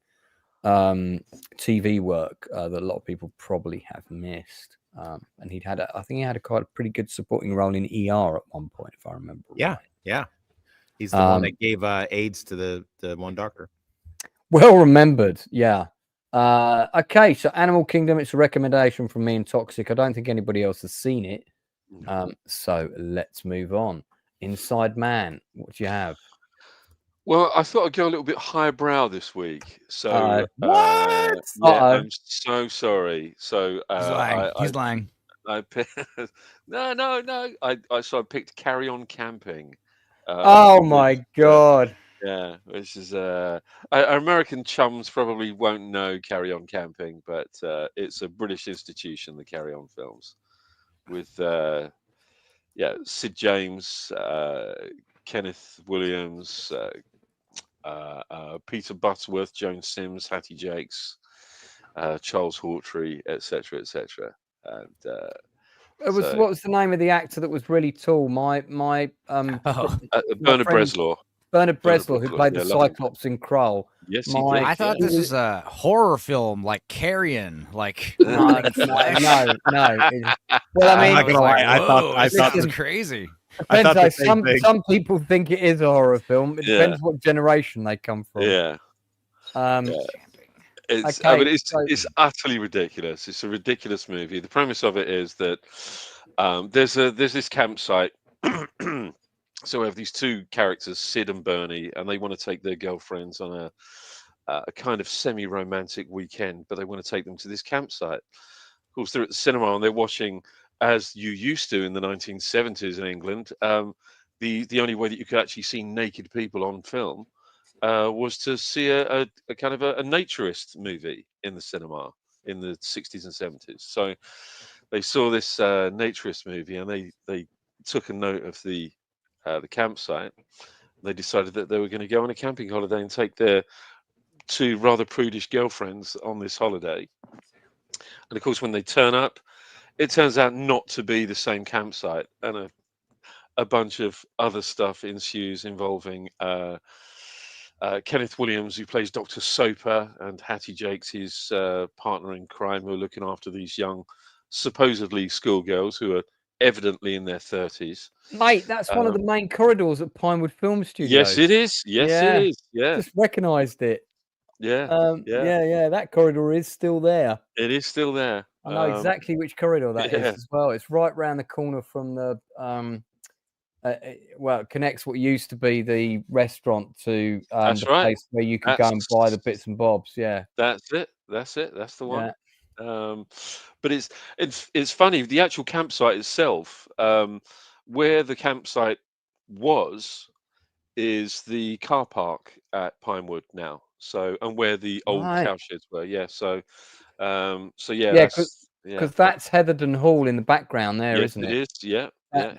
TV work that a lot of people probably have missed. And I think he had a quite pretty good supporting role in ER at one point, if I remember. Yeah. He's the one that gave AIDS to the one doctor. Well remembered, yeah. Okay, so Animal Kingdom, it's a recommendation from me and Toxic. I don't think anybody else has seen it. So let's move on. Inside Man, what do you have? Well, I thought I'd go a little bit highbrow this week. So what? I'm so sorry. So He's lying. I no. I picked Carry On Camping. Oh my god. Yeah, which is our American chums probably won't know Carry On Camping, but it's a British institution, the Carry On films, with Sid James, Kenneth Williams, Peter Butterworth, Joan Sims, Hattie Jakes, Charles Hawtrey, etc., etc. And what was the name of the actor that was really tall? Bernard Bresslaw. Bernard Bresslaw, who played the Cyclops in Krull. Yes, he did. I thought this was a horror film, like Carrion, like no. Well, I mean, I'm not gonna lie. I thought this is crazy. Depends, some people think it is a horror film. It depends what generation they come from. Yeah. It's utterly ridiculous. It's a ridiculous movie. The premise of it is that there's this campsite. So we have these two characters, Sid and Bernie, and they want to take their girlfriends on a kind of semi-romantic weekend, but they want to take them to this campsite. Of course, they're at the cinema and they're watching, as you used to in the 1970s in England. The only way that you could actually see naked people on film was to see a kind of a naturist movie in the cinema in the 60s and 70s. So they saw this naturist movie and they took a note of the campsite. They decided that they were going to go on a camping holiday and take their two rather prudish girlfriends on this holiday. And of course, when they turn up, it turns out not to be the same campsite, and a bunch of other stuff ensues involving Kenneth Williams, who plays Dr. Soper, and Hattie Jakes, his partner in crime, who are looking after these young, supposedly schoolgirls who are evidently in their 30s. Mate, that's one of the main corridors at Pinewood Film Studios. Yes, it is. Yes, it is. Yeah. Just recognised it. Yeah. Yeah. That corridor is still there. It is still there. I know exactly which corridor that is yeah. as well. It's right round the corner from the well, it connects what used to be the restaurant to That's the right. place where you could go and buy the bits and bobs. Yeah. That's it. That's the one. Yeah. But it's funny. The actual campsite itself, where the campsite was, is the car park at Pinewood now. So, and where the old cow sheds were. Yeah. So, yeah. Because that's Heatherden Hall in the background there, isn't it? It is. Yeah.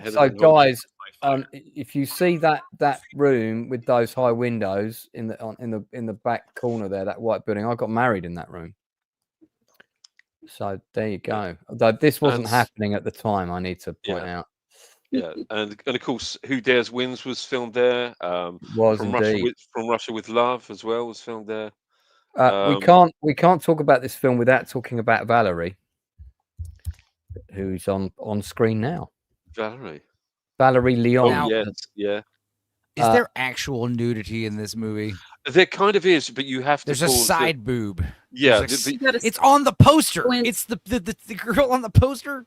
So, guys, if you see that room with those high windows in the back corner there, that white building, I got married in that room. So there you go. Although this wasn't happening at the time, I need to point out. Yeah, and of course, Who Dares Wins was filmed there. From Russia with Love as well was filmed there. We can't talk about this film without talking about Valerie, who's on screen now. Valerie Leon. Oh, yes, yeah. Is there actual nudity in this movie? There kind of is, but you have to. There's a side boob. Yeah, it's on the poster. It's the girl on the poster.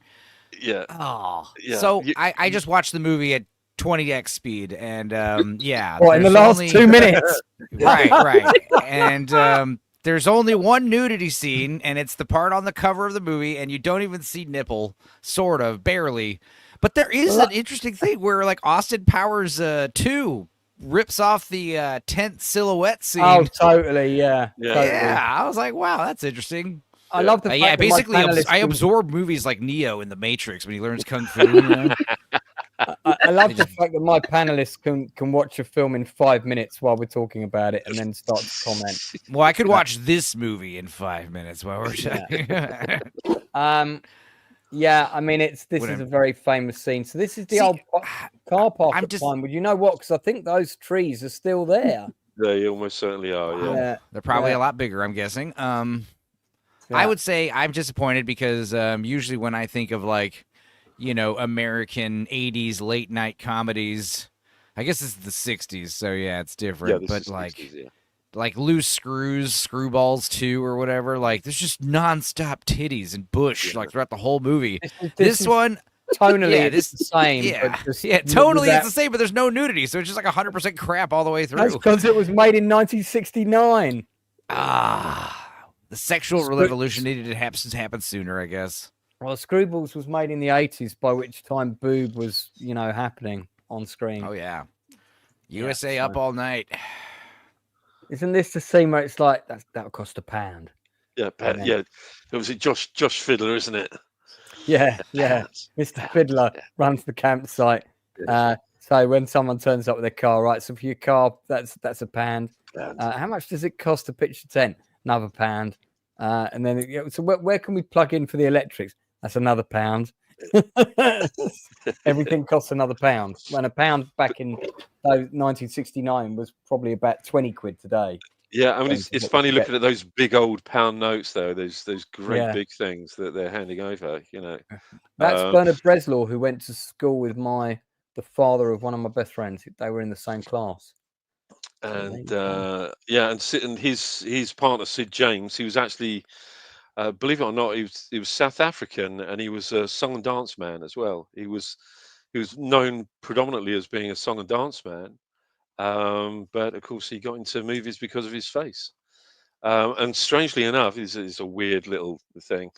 Yeah. Oh, yeah. So I just watched the movie at 20x speed, and yeah. Well, in the last 2 minutes. Right. And there's only one nudity scene, and it's the part on the cover of the movie, and you don't even see nipple, sort of, barely. But there is an interesting thing where, like, Austin Powers 2 rips off the tent silhouette scene. Oh, totally, yeah. Totally. Yeah, I was like, wow, that's interesting. I love the fact that basically, I absorb movies like Neo in The Matrix when he learns Kung Fu. You know? I love the fact that my panelists can watch a film in 5 minutes while we're talking about it and then start to comment. Well, I could watch this movie in 5 minutes while we're talking. Yeah, I mean, this is a very famous scene. So this is the old car park at Pinewood. You know what? Because I think those trees are still there. They almost certainly are, yeah. They're probably a lot bigger, I'm guessing. I would say I'm disappointed because usually when I think of, like, you know, American 80s late night comedies, I guess it's the 60s, so yeah, it's different. Yeah, but like Loose Screws, Screwballs 2 or whatever, like there's just nonstop titties and bush like throughout the whole movie. This one tonally it's the same. Tonally it's the same, but there's no nudity, so it's just like 100% crap all the way through. That's because it was made in 1969. The sexual revolution needed to happen sooner, I guess. Well, Screwballs was made in the 80s, by which time boob was, you know, happening on screen. Oh yeah, USA Up All Night. Isn't this the scene where it's like that'll cost £1? Yeah, it was Josh Fiddler, isn't it? Yeah. Mr. Fiddler runs the campsite. So when someone turns up with their car, right? So for your car, that's £1. How much does it cost to pitch a tent? Another £1. And then so where can we plug in for the electrics? That's another £1. Everything costs another £1. When £1 back in 1969 was probably about 20 quid today. Yeah, I mean it's funny looking at those big old pound notes though. Those great big things that they're handing over. You know, that's Bernard Breslaw, who went to school with the father of one of my best friends. They were in the same class. And and his partner Sid James, he was actually, believe it or not, he was South African, and he was a song and dance man as well. He was known predominantly as being a song and dance man, but of course he got into movies because of his face. And strangely enough, it's a weird little thing.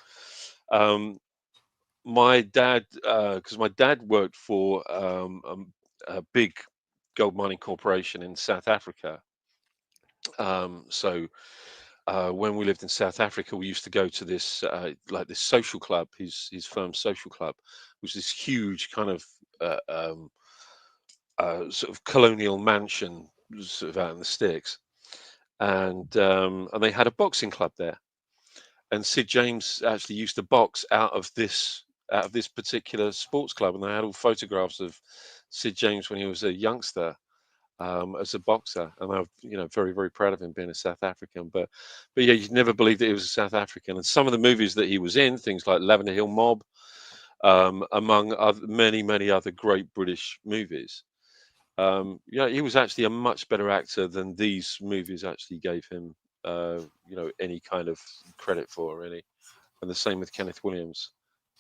My dad, because my dad worked for a big gold mining corporation in South Africa. So when we lived in South Africa, we used to go to this like this social club, his firm's social club, which is this huge kind of sort of colonial mansion sort of out in the sticks, and they had a boxing club there, and Sid James actually used to box out of this particular sports club, and they had all photographs of Sid James when he was a youngster as a boxer, and I'm very, very proud of him being a South African. But yeah, you'd never believe that he was a South African. And some of the movies that he was in, things like Lavender Hill Mob, among many other great British movies. Yeah, he was actually a much better actor than these movies actually gave him, any kind of credit for, really. And the same with Kenneth Williams,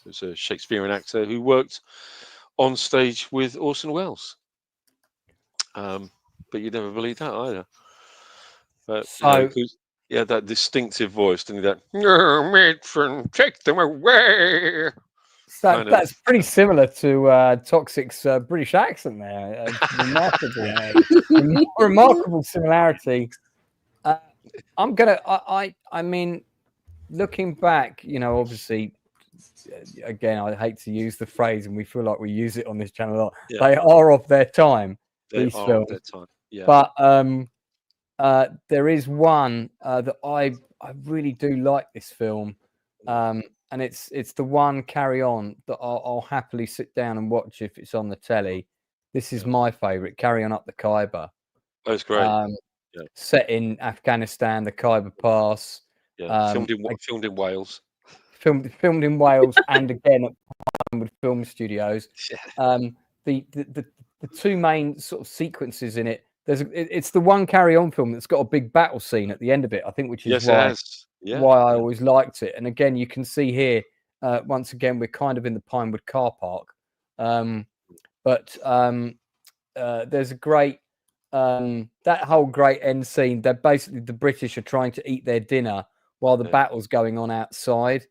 who's a Shakespearean actor who worked on stage with Orson Welles. But you'd never believe that either. But So, he had that distinctive voice, didn't he? That matron, take them away. So that's pretty similar to Toxic's British accent there. Remarkable similarity. I mean, looking back, obviously, again, I hate to use the phrase, and we feel like we use it on this channel a lot. Yeah. They are of their time. They are of their time. Yeah. But there is one that I really do like this film. And it's the one Carry On that I'll happily sit down and watch if it's on the telly. This is my favourite, Carry On Up the Khyber. That's great. Set in Afghanistan, the Khyber Pass. Yeah, filmed in Wales. Filmed in Wales, and again at Pinewood Film Studios. Yeah. The two main sort of sequences in it. It's the one Carry On film that's got a big battle scene at the end of it, I think, which is why I always liked it. And again, you can see here, once again, we're kind of in the Pinewood car park. But there's a great, that whole great end scene. They're basically, the British are trying to eat their dinner while the battle's going on outside,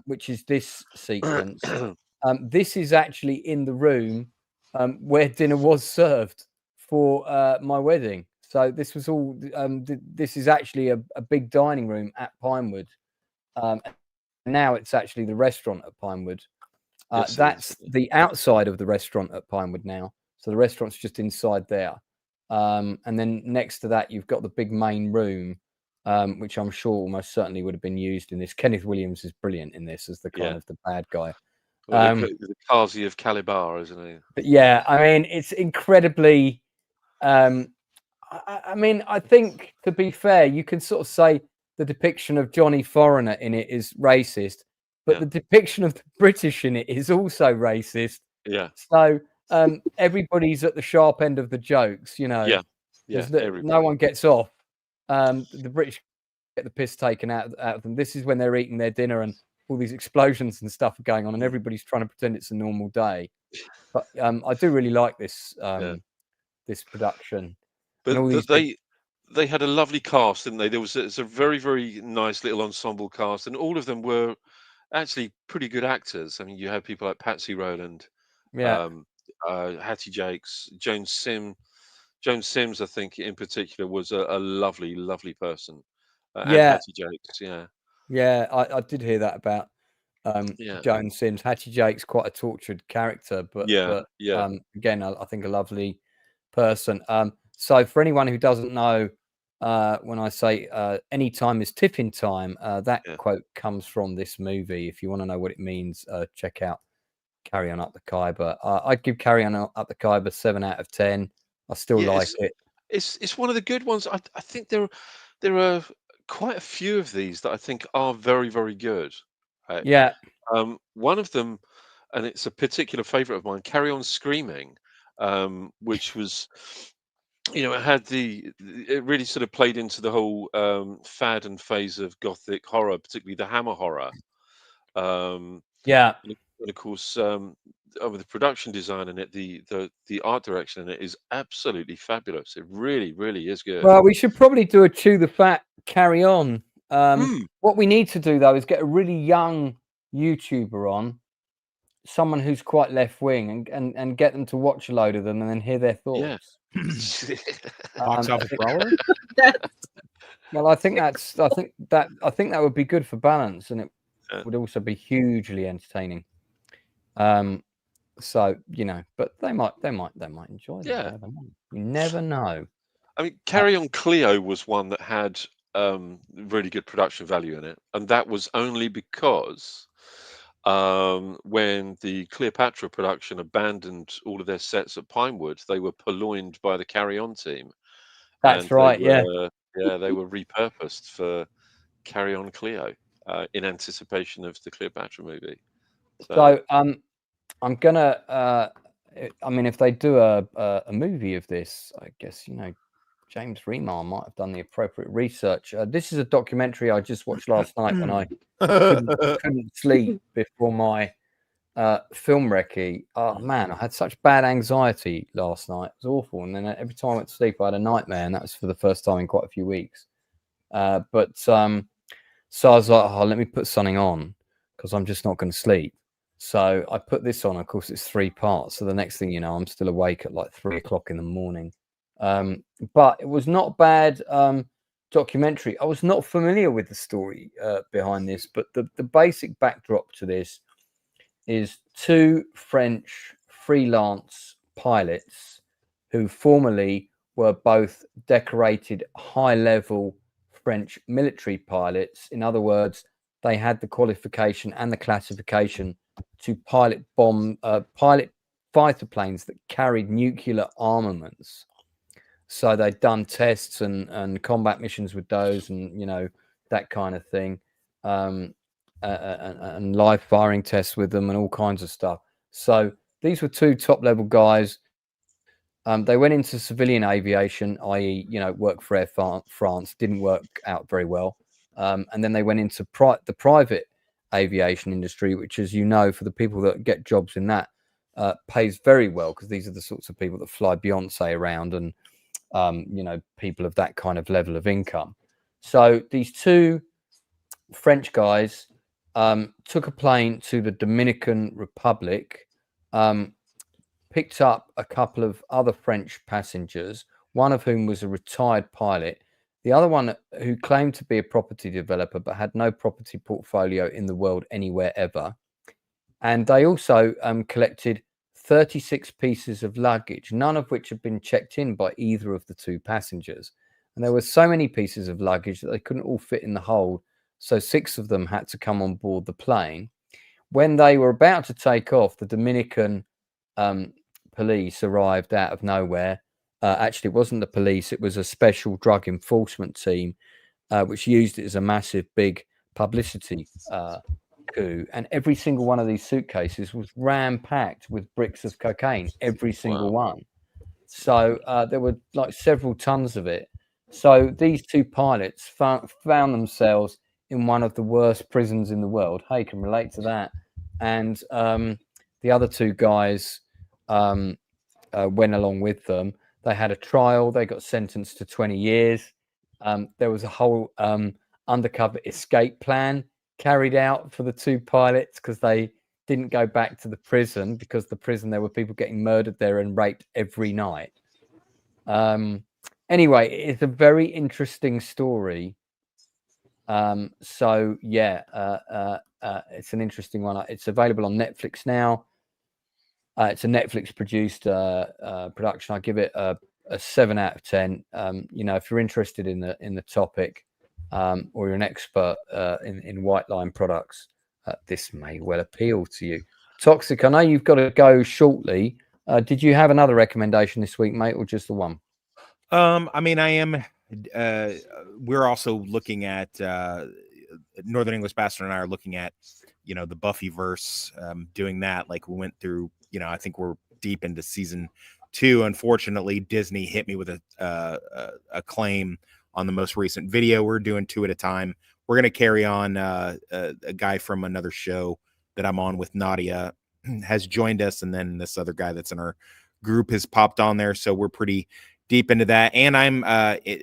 which is this sequence. This is actually in the room where dinner was served for my wedding. So this was all. This is actually a big dining room at Pinewood. Now it's actually the restaurant at Pinewood. That's the outside of the restaurant at Pinewood now. So the restaurant's just inside there. And then next to that, you've got the big main room, which I'm sure almost certainly would have been used in this. Kenneth Williams is brilliant in this as the kind of the bad guy. Well, the Qazi of Calabar, isn't he? But yeah, I mean, it's incredibly. I mean, I think, to be fair, you can sort of say the depiction of Johnny Foreigner in it is racist, but the depiction of the British in it is also racist. Yeah. So everybody's at the sharp end of the jokes, Yeah. No one gets off. The British get the piss taken out of them. This is when they're eating their dinner and all these explosions and stuff are going on, and everybody's trying to pretend it's a normal day. But I do really like this this production. But they had a lovely cast, didn't they? It's a very, very nice little ensemble cast, and all of them were actually pretty good actors. I mean, you had people like Patsy Rowland, Hattie Jakes, Joan Sims. Joan Sims, I think, in particular, was a lovely, lovely person. And Hattie Jakes, Yeah, I did hear that about Joan Sims. Hattie Jakes, quite a tortured character, but again, I think a lovely person. So for anyone who doesn't know, when I say any time is tipping time, that quote comes from this movie. If you want to know what it means, check out Carry On Up the Khyber. I'd give Carry On Up the Khyber 7 out of 10. I still like it. It's one of the good ones. I think there are quite a few of these that I think are very, very good. Right? Yeah. One of them, and it's a particular favorite of mine, Carry On Screaming, which was, it really sort of played into the whole fad and phase of Gothic horror, particularly the Hammer horror. And of course, over the production design in it, the art direction in it is absolutely fabulous. It really, really is good. Well, we should probably do a Chew the Fat Carry On. What we need to do, though, is get a really young YouTuber on, someone who's quite left wing, and get them to watch a load of them and then hear their thoughts. Box office crawler? Well, I think that would be good for balance, and it would also be hugely entertaining. So but they might enjoy it. Yeah, you never know. I mean, Carry On Cleo was one that had really good production value in it, and that was only because when the Cleopatra production abandoned all of their sets at Pinewood, they were purloined by the Carry On team. That's right. They were repurposed for Carry On Cleo in anticipation of the Cleopatra movie. So I'm gonna. I mean, if they do a movie of this, I guess James Remar might have done the appropriate research. This is a documentary I just watched last night when I couldn't sleep before my film recce. Oh man, I had such bad anxiety last night. It was awful, and then every time I went to sleep, I had a nightmare, and that was for the first time in quite a few weeks. So I was like, oh, let me put something on because I'm just not going to sleep. So I put this on. Of course, it's 3 parts. So the next thing you know, I'm still awake at like 3 o'clock in the morning. But it was not a bad documentary. I was not familiar with the story behind this, but the basic backdrop to this is 2 French freelance pilots who formerly were both decorated high-level French military pilots. In other words, they had the qualification and the classification to pilot fighter planes that carried nuclear armaments. So they'd done tests and combat missions with those, and that kind of thing, and live firing tests with them and all kinds of stuff. So these were 2 top-level guys. They went into civilian aviation, i.e., work for Air France, didn't work out very well. And then they went into the private aviation industry, which, as you know, for the people that get jobs in that, pays very well, because these are the sorts of people that fly Beyonce around and, people of that kind of level of income. So these 2 French guys took a plane to the Dominican Republic, picked up a couple of other French passengers, one of whom was a retired pilot, the other one who claimed to be a property developer but had no property portfolio in the world anywhere ever. And they also collected 36 pieces of luggage, none of which had been checked in by either of the 2 passengers. And there were so many pieces of luggage that they couldn't all fit in the hold, so 6 of them had to come on board the plane. When they were about to take off, the Dominican police arrived out of nowhere. Actually, it wasn't the police, it was a special drug enforcement team, which used it as a massive, big publicity coup. And every single one of these suitcases was ram-packed with bricks of cocaine, every single one. So there were like several tons of it. So these 2 pilots found themselves in one of the worst prisons in the world. Hey, can relate to that. And the other 2 guys went along with them. They had a trial. They got sentenced to 20 years. There was a whole undercover escape plan carried out for the 2 pilots, because they didn't go back to the prison, because the prison, there were people getting murdered there and raped every night. Anyway, it's a very interesting story. So yeah, it's an interesting one. It's available on Netflix now. It's a Netflix produced production. I give it a 7 out of 10. If you're interested in the topic, or you're an expert in white line products, this may well appeal to you. Toxic, I know you've got to go shortly. Did you have another recommendation this week, mate, or just the one? I mean, I am. We're also looking at Northern English Bastard and I are looking at, the Buffyverse, doing that. Like we went through, I think we're deep into season 2. Unfortunately, Disney hit me with a claim on the most recent video. We're doing 2 at a time. We're going to carry on. A guy from another show that I'm on with, Nadia, has joined us. And then this other guy that's in our group has popped on there. So we're pretty deep into that. And I'm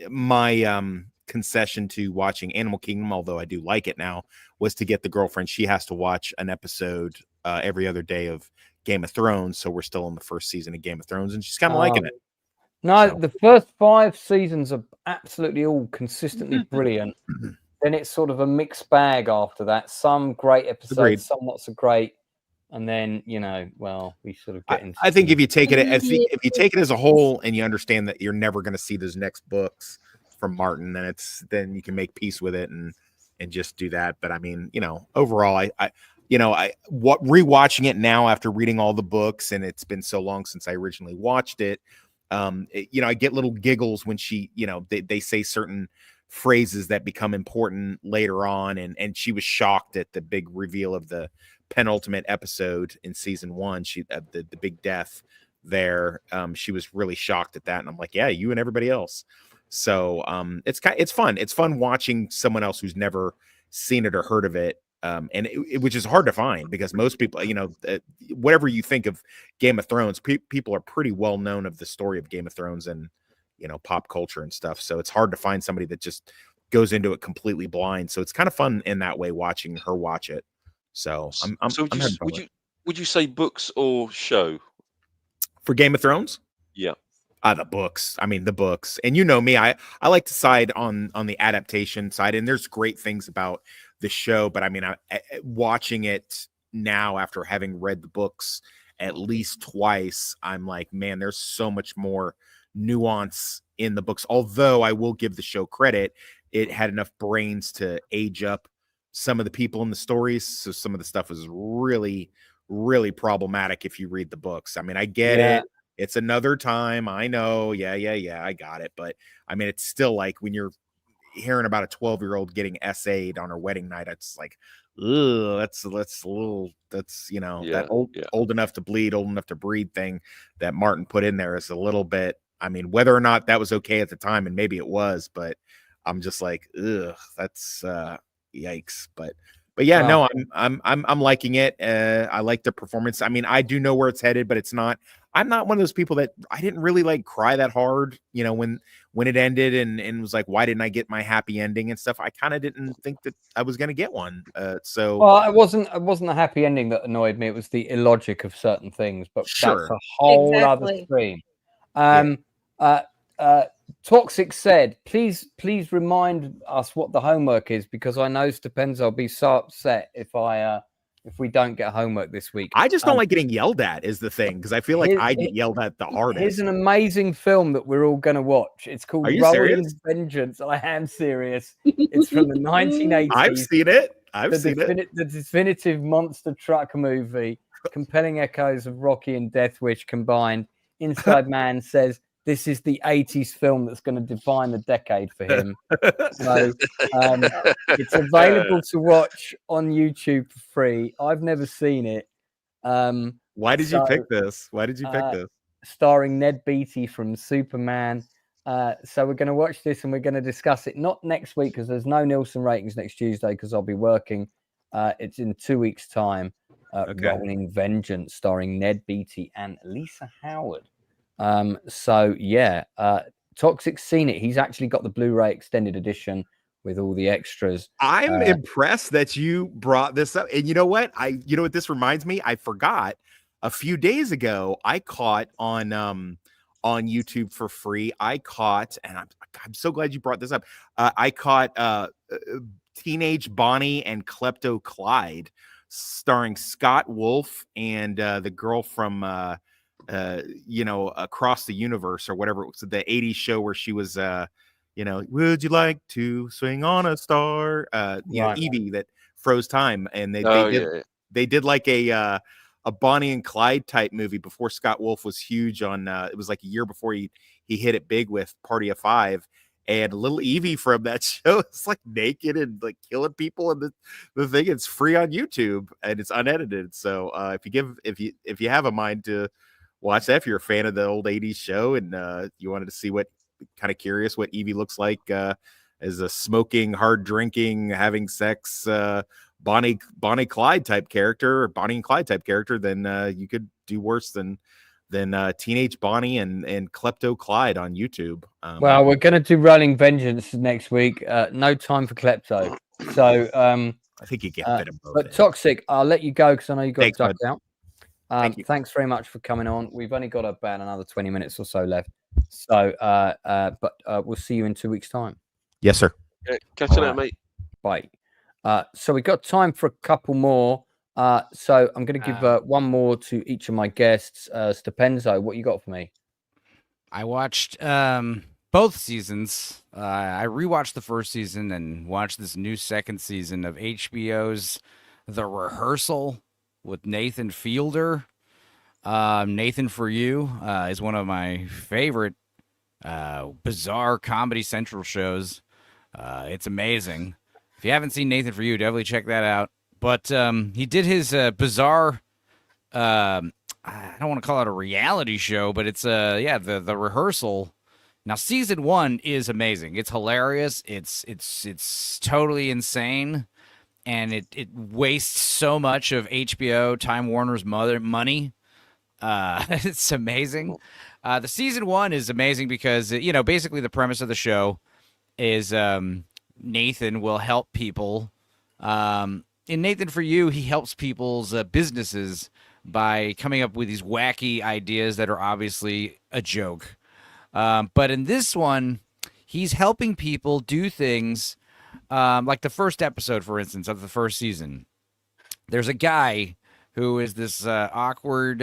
my concession to watching Animal Kingdom, although I do like it now, was to get the girlfriend. She has to watch an episode every other day of Game of Thrones. So we're still in the first season of Game of Thrones, and she's kind of liking it. No, so the first 5 seasons are absolutely all consistently brilliant. Then it's sort of a mixed bag after that. Some great episodes, Agreed. Some not so great. And then, we sort of get into. I think if you take it as a whole, and you understand that you're never going to see those next books from Martin, then you can make peace with it and just do that. But I mean, overall, rewatching it now after reading all the books, and it's been so long since I originally watched it. I get little giggles when she, they say certain phrases that become important later on. And she was shocked at the big reveal of the penultimate episode in season 1, she the big death there, she was really shocked at that, and I'm like, yeah, you and everybody else. So it's fun. It's fun watching someone else who's never seen it or heard of it, and which is hard to find, because most people, whatever you think of Game of Thrones, people are pretty well known of the story of Game of Thrones and pop culture and stuff. So it's hard to find somebody that just goes into it completely blind. So it's kind of fun in that way, watching her watch it. So would you say books or show for Game of Thrones? Yeah. The books. I mean, the books. And me, I like to side on the adaptation side, and there's great things about the show, but I mean, watching it now after having read the books at least twice, I'm like, man, there's so much more nuance in the books. Although I will give the show credit, it had enough brains to age up some of the people in the stories, so some of the stuff was really, really problematic if you read the books. I mean, I get it. It's another time. I know. Yeah. I got it. But I mean, it's still like when you're hearing about a 12-year-old getting essayed on her wedding night, it's like, ugh, that's a little, that old enough to bleed, old enough to breed thing that Martin put in there is a little bit. I mean, whether or not that was okay at the time, and maybe it was, but I'm just like, ugh, that's yikes. But yeah, no, I'm liking it. I like the performance. I mean, I do know where it's headed, but I'm not one of those people that I didn't really like cry that hard, when it ended and was like, why didn't I get my happy ending and stuff? I kind of didn't think that I was going to get one. Well, it wasn't a happy ending that annoyed me. It was the illogic of certain things, but sure. That's a whole other stream. Toxic said, please remind us what the homework is, because I know Stupenzol will be so upset if we don't get homework this week. I just don't like getting yelled at is the thing, because I feel like I get yelled at the hardest. Here's an amazing film that we're all going to watch. It's called Rolling Vengeance. I am serious. It's from the 1980s. I've seen it. The definitive monster truck movie. Compelling echoes of Rocky and Death Wish combined. Inside Man says, this is the 80s film that's going to define the decade for him. So it's available to watch on YouTube for free. I've never seen it. Why did you pick this? Starring Ned Beatty from Superman. So we're going to watch this and we're going to discuss it. Not next week, because there's no Nielsen ratings next Tuesday, because I'll be working. It's in 2 weeks' time. Rolling Vengeance, starring Ned Beatty and Lisa Howard. Toxic's seen it. He's actually got the Blu-ray extended edition with all the extras. I'm impressed that you brought this up. And you know what? You know what this reminds me? I forgot a few days ago, I caught on YouTube for free. And I'm so glad you brought this up. I caught Teenage Bonnie and Klepto Clyde, starring Scott Wolf and the girl from Across the Universe, or whatever it was, the 80s show where she was would you like to swing on a star, Evie that froze time, and they did like a Bonnie and Clyde type movie before Scott Wolf was huge on it was like a year before he hit it big with Party of Five, and little Evie from that show is like naked and like killing people, and the thing, it's free on YouTube and it's unedited. So if you have a mind to watch that, if you're a fan of the old 80s show and you wanted to see what curious what Evie looks like as a smoking, hard drinking, having sex Bonnie and Clyde type character, then you could do worse than Teenage Bonnie and Klepto Clyde on YouTube. Well, we're going to do Rolling Vengeance next week. No time for Klepto. So I think you get a bit of both. But Toxic, I'll let you go because I know you got stuck out. Thanks very much for coming on. We've only got about another 20 minutes or so left. So, but we'll see you in 2 weeks' time. Yes, sir. Catch you later, mate. Bye. So we've got time for a couple more. So I'm going to give one more to each of my guests. Stupenzo, what you got for me? I watched both seasons. I rewatched the first season and watched this new second season of HBO's The Rehearsal with Nathan Fielder. Nathan For You is one of my favorite bizarre Comedy Central shows. It's amazing. If you haven't seen Nathan For You, definitely check that out. But he did his bizarre. I don't want to call it a reality show, but it's the rehearsal. Now, season 1 is amazing. It's hilarious. It's totally insane, and it wastes so much of HBO, Time Warner's money. It's amazing. The season 1 is amazing because basically the premise of the show is Nathan will help people. In Nathan for You, he helps people's businesses by coming up with these wacky ideas that are obviously a joke. But in this one, he's helping people do things like the first episode, for instance, of the first season. There's a guy who is this awkward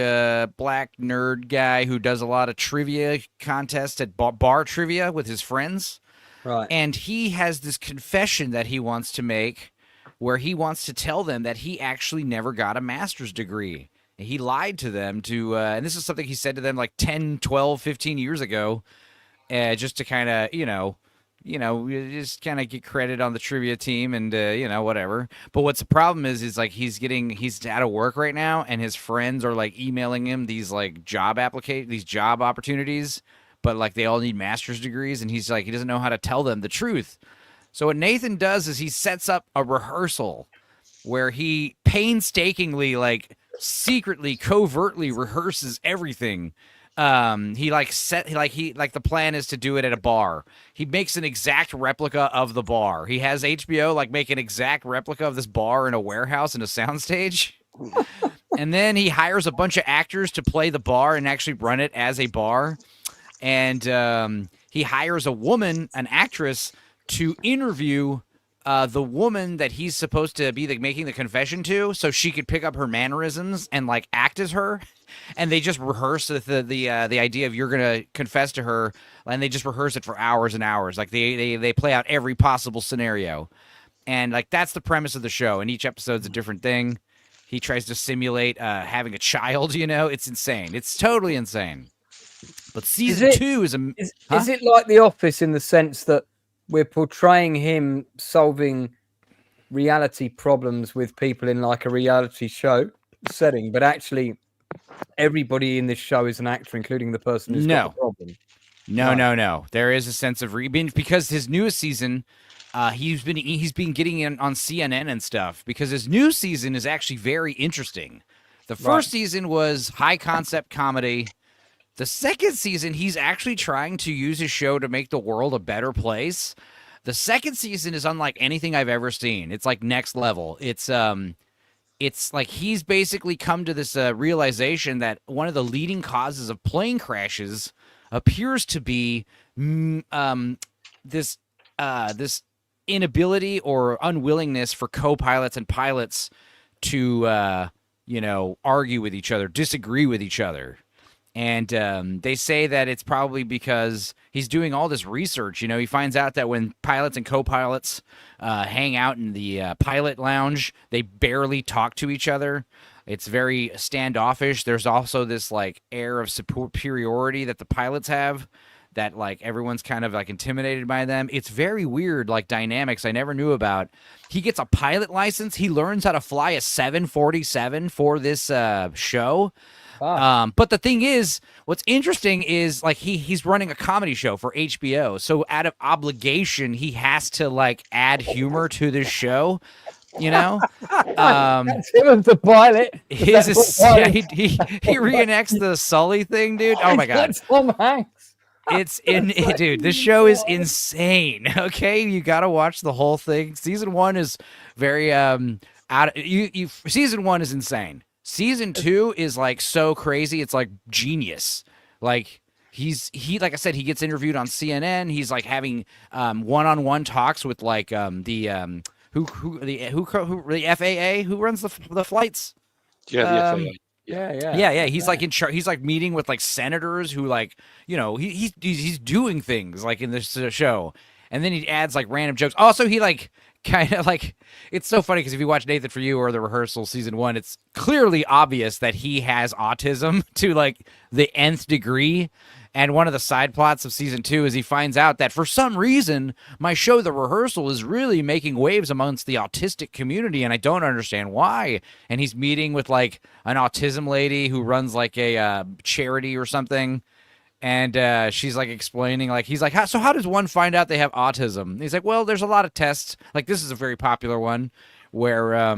black nerd guy who does a lot of trivia contests at bar trivia with his friends. Right. And he has this confession that he wants to make where he wants to tell them that he actually never got a master's degree. He lied to them and this is something he said to them like 10, 12, 15 years ago, just to kind of, just kind of get credit on the trivia team and, whatever. But what's the problem is like he's out of work right now, and his friends are like emailing him these like job opportunities, but like they all need master's degrees, and he's like, he doesn't know how to tell them the truth. So what Nathan does is he sets up a rehearsal where he painstakingly, like, secretly, covertly rehearses everything. The plan is to do it at a bar. He makes an exact replica of the bar. He has HBO like make an exact replica of this bar in a warehouse in a soundstage. And then he hires a bunch of actors to play the bar and actually run it as a bar. And he hires a woman, an actress, to interview the woman that he's supposed to be like making the confession to, so she could pick up her mannerisms and like act as her. And they just rehearse the idea of you're gonna confess to her, and they just rehearse it for hours and hours. Like they play out every possible scenario, and like that's the premise of the show. And each episode's a different thing. He tries to simulate having a child. It's insane. It's totally insane. But season 2 is it like The Office in the sense that we're portraying him solving reality problems with people in like a reality show setting, but actually everybody in this show is an actor, including the person who's got the problem? No. There is a sense of because his newest season, he's been getting in on CNN and stuff, because his new season is actually very interesting. The first season was high concept comedy. The second season, he's actually trying to use his show to make the world a better place. The second season is unlike anything I've ever seen. It's like next level. It's like he's basically come to this realization that one of the leading causes of plane crashes appears to be this inability or unwillingness for co-pilots and pilots to argue with each other, disagree with each other. And they say that it's probably because he's doing all this research. He finds out that when pilots and co-pilots hang out in the pilot lounge, they barely talk to each other. It's very standoffish. There's also this like air of superiority that the pilots have, that like everyone's kind of like intimidated by them. It's very weird, like dynamics I never knew about. He gets a pilot license. He learns how to fly a 747 for this show. Wow. But the thing is, what's interesting is like he's running a comedy show for HBO. So out of obligation, he has to like add humor to this show. That's him as the pilot. He reenacts the Sully thing, dude. Oh my god, that's Tom Hanks. Dude, this show is insane. Okay, you got to watch the whole thing. Season 1 is very season 1 is insane. Season 2 is like so crazy. It's like genius. Like he like I said, he gets interviewed on CNN. He's like having one-on-one talks with like the FAA, who runs the flights. Yeah, the FAA. Yeah. He's like in charge. He's like meeting with like senators who like he's doing things like in this show, and then he adds like random jokes. Also, he like kind of like, it's so funny because if you watch Nathan for You or the rehearsal season 1, it's clearly obvious that he has autism to like the nth degree, And one of the side plots of season 2 is he finds out that for some reason my show, The Rehearsal, is really making waves amongst the autistic community, and I don't understand why. And he's meeting with like an autism lady who runs like a charity or something. And she's like explaining, like, he's like, so how does one find out they have autism? And he's like, well, there's a lot of tests. Like, this is a very popular one where,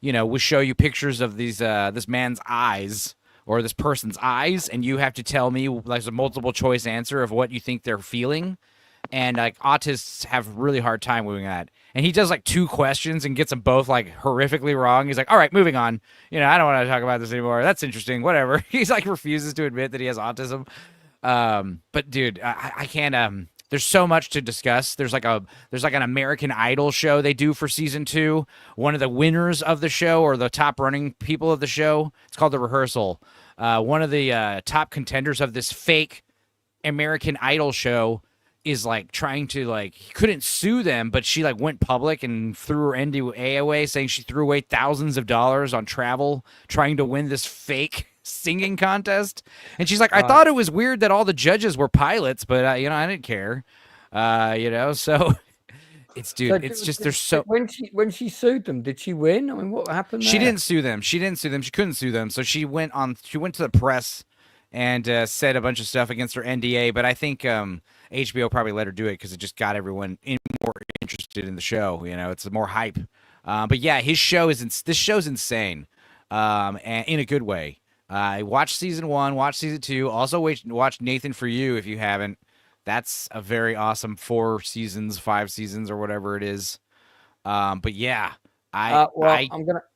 we show you pictures of these this man's eyes or this person's eyes, and you have to tell me, like, a multiple choice answer of what you think they're feeling. And like autists have a really hard time doing that. And he does like 2 questions and gets them both like horrifically wrong. He's like, all right, moving on. I don't want to talk about this anymore. That's interesting. Whatever. He's like refuses to admit that he has autism. But dude, I can't, there's so much to discuss. There's like an American Idol show they do for season 2. One of the winners of the show, or the top running people of the show, it's called The Rehearsal. One of the top contenders of this fake American Idol show is like trying to, like, he couldn't sue them, but she like went public and threw her NDA away, saying she threw away thousands of dollars on travel trying to win this fake singing contest. And she's like, I thought it was weird that all the judges were pilots, but I didn't care. So it's just there's so when she sued them, did she win? I mean, what happened there? She didn't sue them. She couldn't sue them. So she went to the press and said a bunch of stuff against her NDA, but I think HBO probably let her do it because it just got everyone more interested in the show. It's more hype. But yeah, this show's insane, and in a good way. Watch season 1, watch season 2. Also, watch Nathan For You if you haven't. That's a very awesome 4 seasons, 5 seasons, or whatever it is. But yeah, I'm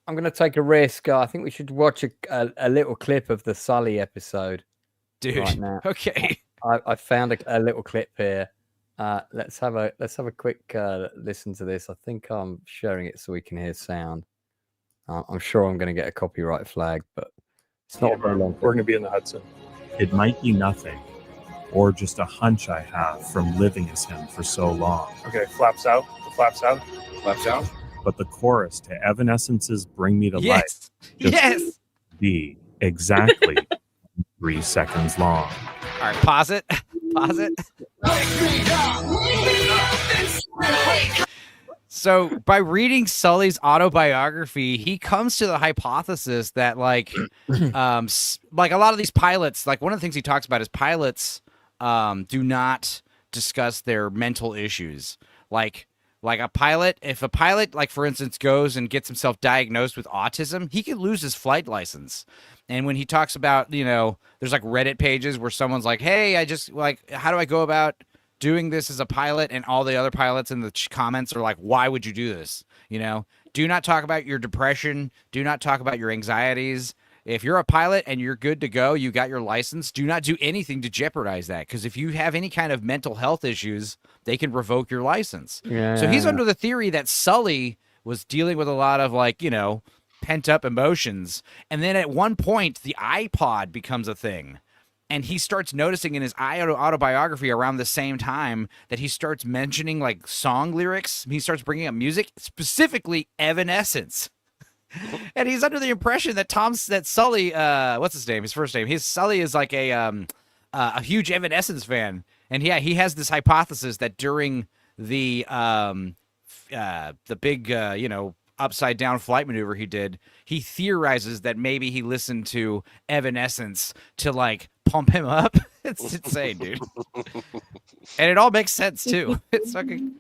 gonna take a risk. I think we should watch a little clip of the Sully episode, dude. Right now. Okay, I found a little clip here. Let's have a quick listen to this. I think I'm sharing it so we can hear sound. I'm sure I'm going to get a copyright flag, but it's not very long. We're going to be in the Hudson. It might be nothing, or just a hunch I have from living as him for so long. Okay, flaps out. The flaps out. Flaps out. But the chorus to Evanescence's "Bring Me to Life" yes, be exactly 3 seconds long. All right, pause it. So by reading Sully's autobiography, he comes to the hypothesis that like a lot of these pilots, like one of the things he talks about is pilots do not discuss their mental issues. Like a pilot, if a pilot, like for instance, goes and gets himself diagnosed with autism, he could lose his flight license. And when he talks about, there's like Reddit pages where someone's like, hey, I just like, how do I go about doing this as a pilot? And all the other pilots in the comments are like, why would you do this? Do not talk about your depression. Do not talk about your anxieties. If you're a pilot and you're good to go, you got your license, do not do anything to jeopardize that. Because if you have any kind of mental health issues, they can revoke your license. Yeah. So he's under the theory that Sully was dealing with a lot of pent up emotions. And then at one point, the iPod becomes a thing. And he starts noticing in his autobiography around the same time that he starts mentioning like song lyrics. He starts bringing up music, specifically Evanescence. And he's under the impression that Sully, what's his name? His first name. Sully is like a huge Evanescence fan. And yeah, he has this hypothesis that during the big, upside down flight maneuver he did, he theorizes that maybe he listened to Evanescence to like pump him up. It's insane, dude. And it all makes sense too. It's fucking.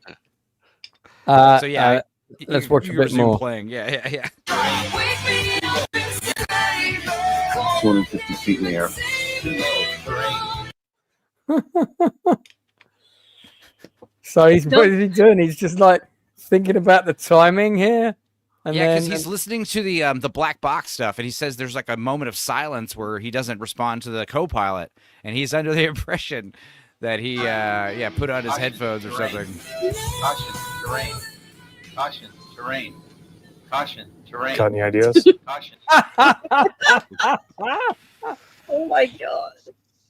So yeah, let's watch a bit more. Playing. Yeah. 250 feet in the air. So what is he doing? He's just like thinking about the timing here. And because he's listening to the black box stuff, and he says there's like a moment of silence where he doesn't respond to the co-pilot, and he's under the impression that he put on his headphones or something. Caution, terrain. Caution, terrain. Caution, terrain. Got any ideas? Caution. Oh my god.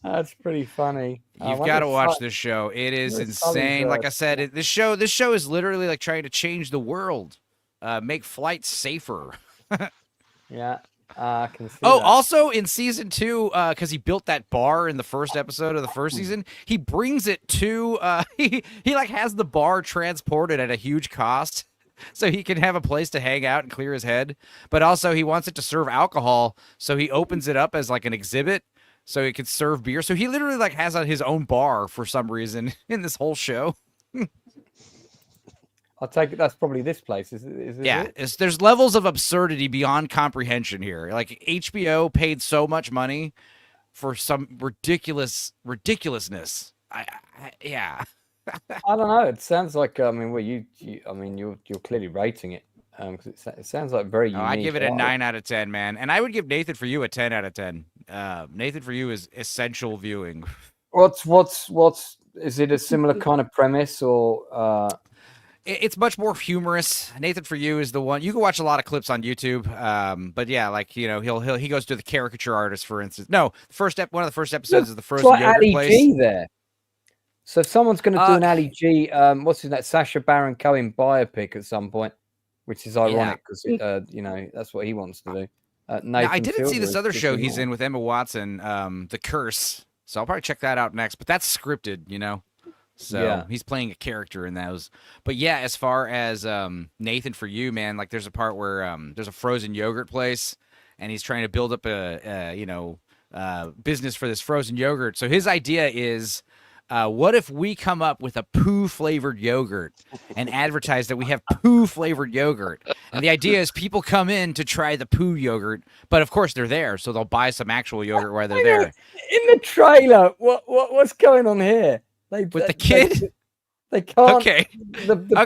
That's pretty funny. You've got to watch this show. It is insane. Like I said, this show is literally like trying to change the world, make flights safer. Yeah. I can see Oh, that. also in season 2, because he built that bar in the first episode of the first season, he brings it to he like has the bar transported at a huge cost, so he can have a place to hang out and clear his head. But also he wants it to serve alcohol, so he opens it up as like an exhibit, so he can serve beer. So he literally like has his own bar for some reason in this whole show. I'll take it. That's probably this place. Is Yeah, it? there's levels of absurdity beyond comprehension here. Like HBO paid so much money for some ridiculousness. Yeah. I don't know. It sounds like I mean, well, you're clearly rating it because it sounds like very unique. I give it a 9 out of 10, man, and I would give Nathan For You a 10 out of 10. Nathan For You is essential viewing. What's is it a similar kind of premise or? It's much more humorous. Nathan For You is the one you can watch a lot of clips on YouTube. But yeah, like he goes to the caricature artist, for instance. No, one of the first episodes is the frozen yogurt Ali place. G there. So if someone's going to do an Ali G, what's his name, Sacha Baron Cohen biopic at some point, which is ironic because that's what he wants to do. Now, I didn't see this other show he's in with Emma Watson, The Curse. So I'll probably check that out next. But that's scripted, So he's playing a character in those. But yeah, as far as Nathan For You, man, like there's a part where there's a frozen yogurt place, and he's trying to build up a business for this frozen yogurt. So his idea is, what if we come up with a poo-flavored yogurt and advertise that we have poo-flavored yogurt? And the idea is people come in to try the poo yogurt, but of course they're there, so they'll buy some actual yogurt while they're there. In the trailer, what's going on here? With the kid? They can't. Okay. Okay. Let me.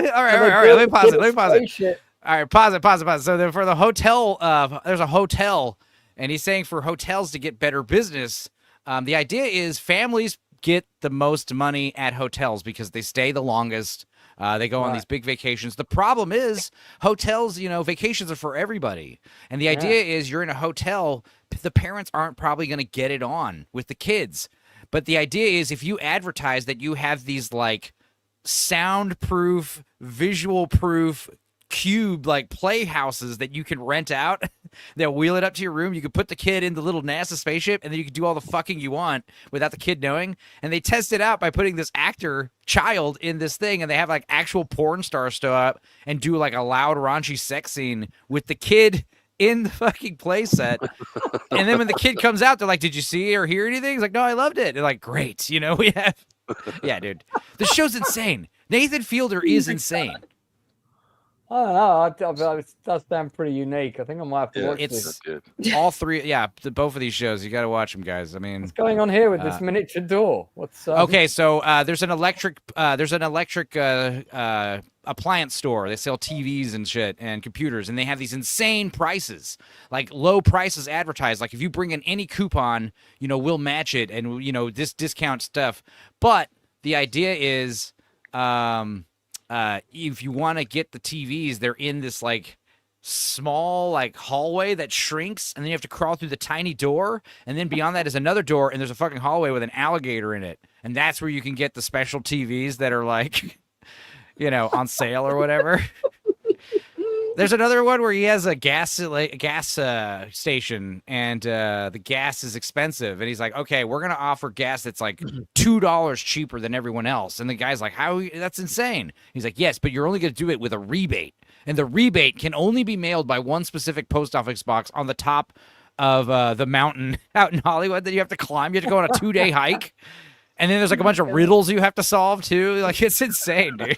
All right. Let me pause it. All right, pause it. So for the hotel, there's a hotel, and he's saying for hotels to get better business, the idea is families get the most money at hotels because they stay the longest. They go on these big vacations. The problem is hotels, vacations are for everybody. And the idea is you're in a hotel, the parents aren't probably going to get it on with the kids. But the idea is if you advertise that you have these like soundproof, visual proof cube like playhouses that you can rent out, they'll wheel it up to your room. You can put the kid in the little NASA spaceship, and then you can do all the fucking you want without the kid knowing. And they test it out by putting this child in this thing, and they have like actual porn stars show up and do like a loud raunchy sex scene with the kid in the fucking playset. And then when the kid comes out, they're like, did you see or hear anything? He's like, no, I loved it. They're like, great. We have. Yeah, dude. The show's insane. Nathan Fielder is insane. I don't know. It does sound pretty unique. I think I might have to watch this. All three. Yeah, both of these shows. You got to watch them, guys. I mean, what's going on here with this miniature door? Okay, so there's an electric appliance store. They sell TVs and shit and computers, and they have these insane prices, like low prices advertised. Like if you bring in any coupon, we'll match it, and this discount stuff. But the idea is, if you want to get the TVs, they're in this like small like hallway that shrinks, and then you have to crawl through the tiny door, and then beyond that is another door, and there's a fucking hallway with an alligator in it, and that's where you can get the special TVs that are like on sale or whatever. There's another one where he has a gas station, and the gas is expensive, and he's like, okay, we're gonna offer gas that's like $2 cheaper than everyone else. And the guy's like, how? That's insane. He's like, yes, but you're only gonna do it with a rebate, and the rebate can only be mailed by one specific post office box on the top of the mountain out in Hollywood that you have to climb. You have to go on a 2-day hike. And then there's like a bunch of riddles you have to solve too. Like it's insane, dude.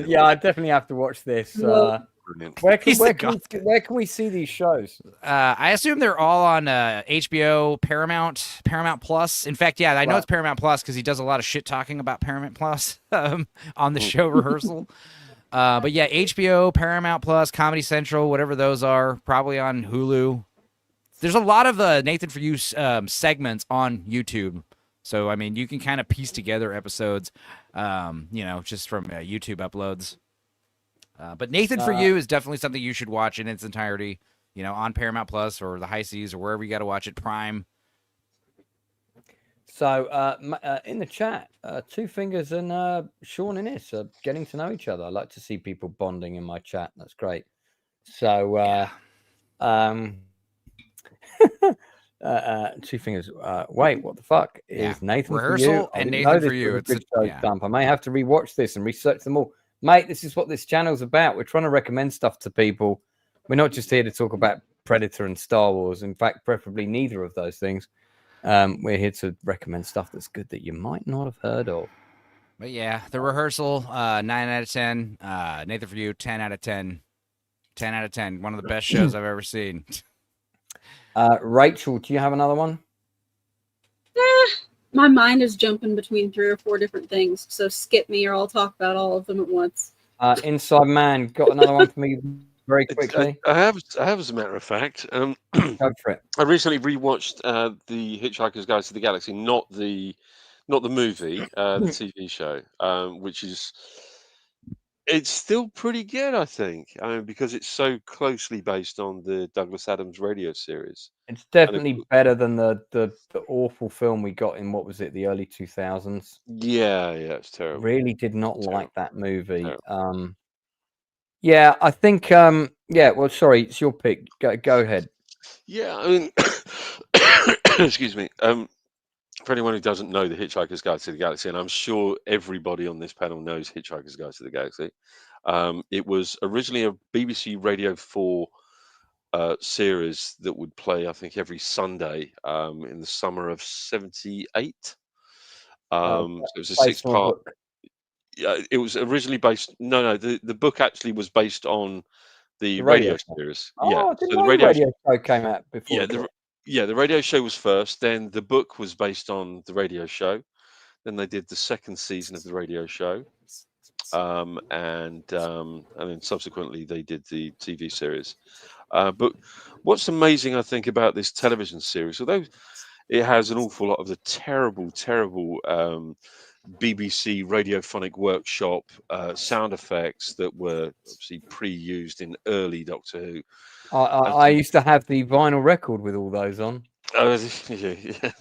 Yeah, I definitely have to watch this. Where can we see these shows? I assume they're all on HBO, Paramount Plus. In fact, yeah, I know it's Paramount Plus because he does a lot of shit talking about Paramount Plus on the show rehearsal. But yeah, HBO, Paramount Plus, Comedy Central, whatever those are, probably on Hulu. There's a lot of Nathan For You segments on YouTube. So, I mean, you can kind of piece together episodes, just from YouTube uploads. But Nathan For You is definitely something you should watch in its entirety, on Paramount Plus or the High Seas or wherever you got to watch it, Prime. So in the chat, Two Fingers and Sean Innes are getting to know each other. I like to see people bonding in my chat. That's great. So Two Fingers. Wait, what the fuck is Nathan rehearsal for you? and Nathan for you. It's a good show, Dump. I may have to rewatch this and research them all, mate. This is what this channel's about. We're trying to recommend stuff to people. We're not just here to talk about Predator and Star Wars. In fact, preferably neither of those things. We're here to recommend stuff that's good that you might not have heard of. But yeah, the rehearsal, 9 out of 10. Nathan for you, 10 out of 10. 10 out of 10. One of the best shows I've ever seen. Rachel, do you have another one? My mind is jumping between 3 or 4 different things, so skip me or I'll talk about all of them at once. Inside Man, got another one for me very quickly? I have, as a matter of fact. Go for it. I recently rewatched the Hitchhiker's Guide to the Galaxy, not the movie, the TV show, which is it's still pretty good, I think, because it's so closely based on the Douglas Adams radio series. It's definitely better than the awful film we got in, what was it, the early 2000s? Yeah, it's terrible. Really did not like that movie. Yeah, I think. Well, sorry, it's your pick. Go ahead. Yeah, I mean, excuse me. For anyone who doesn't know the Hitchhiker's Guide to the Galaxy, and I'm sure everybody on this panel knows Hitchhiker's Guide to the Galaxy, it was originally a BBC Radio 4 series that would play, I think, every Sunday in the summer of '78. So it was a 6-part. Yeah, it was originally based. No, the book actually was based on the radio series. Oh, so the radio show came out before. The radio show was first. Then the book was based on the radio show. Then they did the second season of the radio show, and then subsequently they did the TV series. But what's amazing, I think, about this television series, although it has an awful lot of the terrible BBC Radiophonic Workshop sound effects that were obviously pre-used in early Doctor Who. I used to have the vinyl record with all those on. Yeah.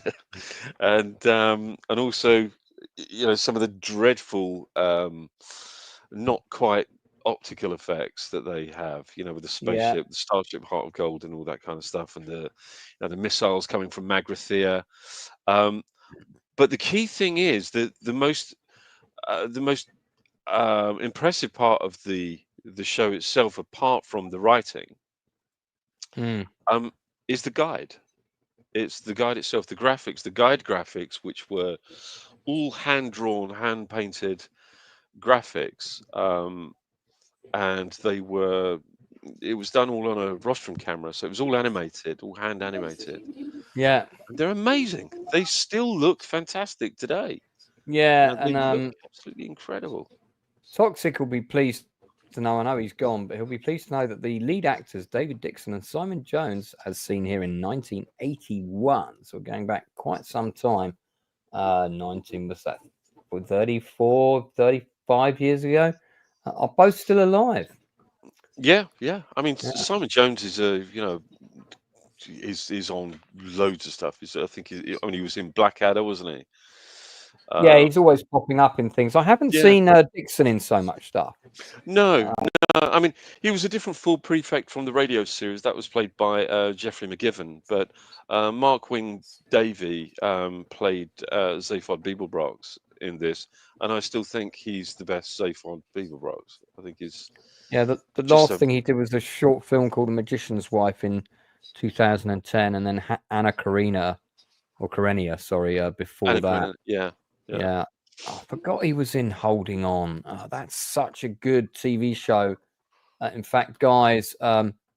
And also, some of the dreadful, not quite optical effects that they have, with the spaceship, the Starship Heart of Gold, and all that kind of stuff, and the missiles coming from Magrathea. But the key thing is that the most impressive part of the show itself, apart from the writing, is the guide. It's the guide itself, the graphics, the guide graphics, which were all hand-drawn, hand-painted graphics, and it was done all on a rostrum camera, so it was all animated, all hand animated. Yeah, they're amazing. They still look fantastic today. Yeah, they look absolutely incredible. Toxic will be pleased to know. I know he's gone, but he'll be pleased to know that the lead actors David Dixon and Simon Jones, as seen here in 1981, so going back quite some time. 19 was that 35 years ago, are both still alive. Yeah. I mean, Simon Jones is is on loads of stuff. I think he was in Blackadder, wasn't he? Yeah, he's always popping up in things. I haven't seen Dixon in so much stuff. No. I mean, he was a different full prefect from the radio series. That was played by Geoffrey McGivern. But Mark Wing Davey played Zaphod Beeblebrox in this. And I still think he's the best Zaphod Beeblebrox. I think he's... Yeah, the last thing he did was a short film called The Magician's Wife in 2010. And then Anna Karenina, before Anna that. Karenina, yeah. I forgot he was in Holding On. That's such a good TV show. In fact, guys,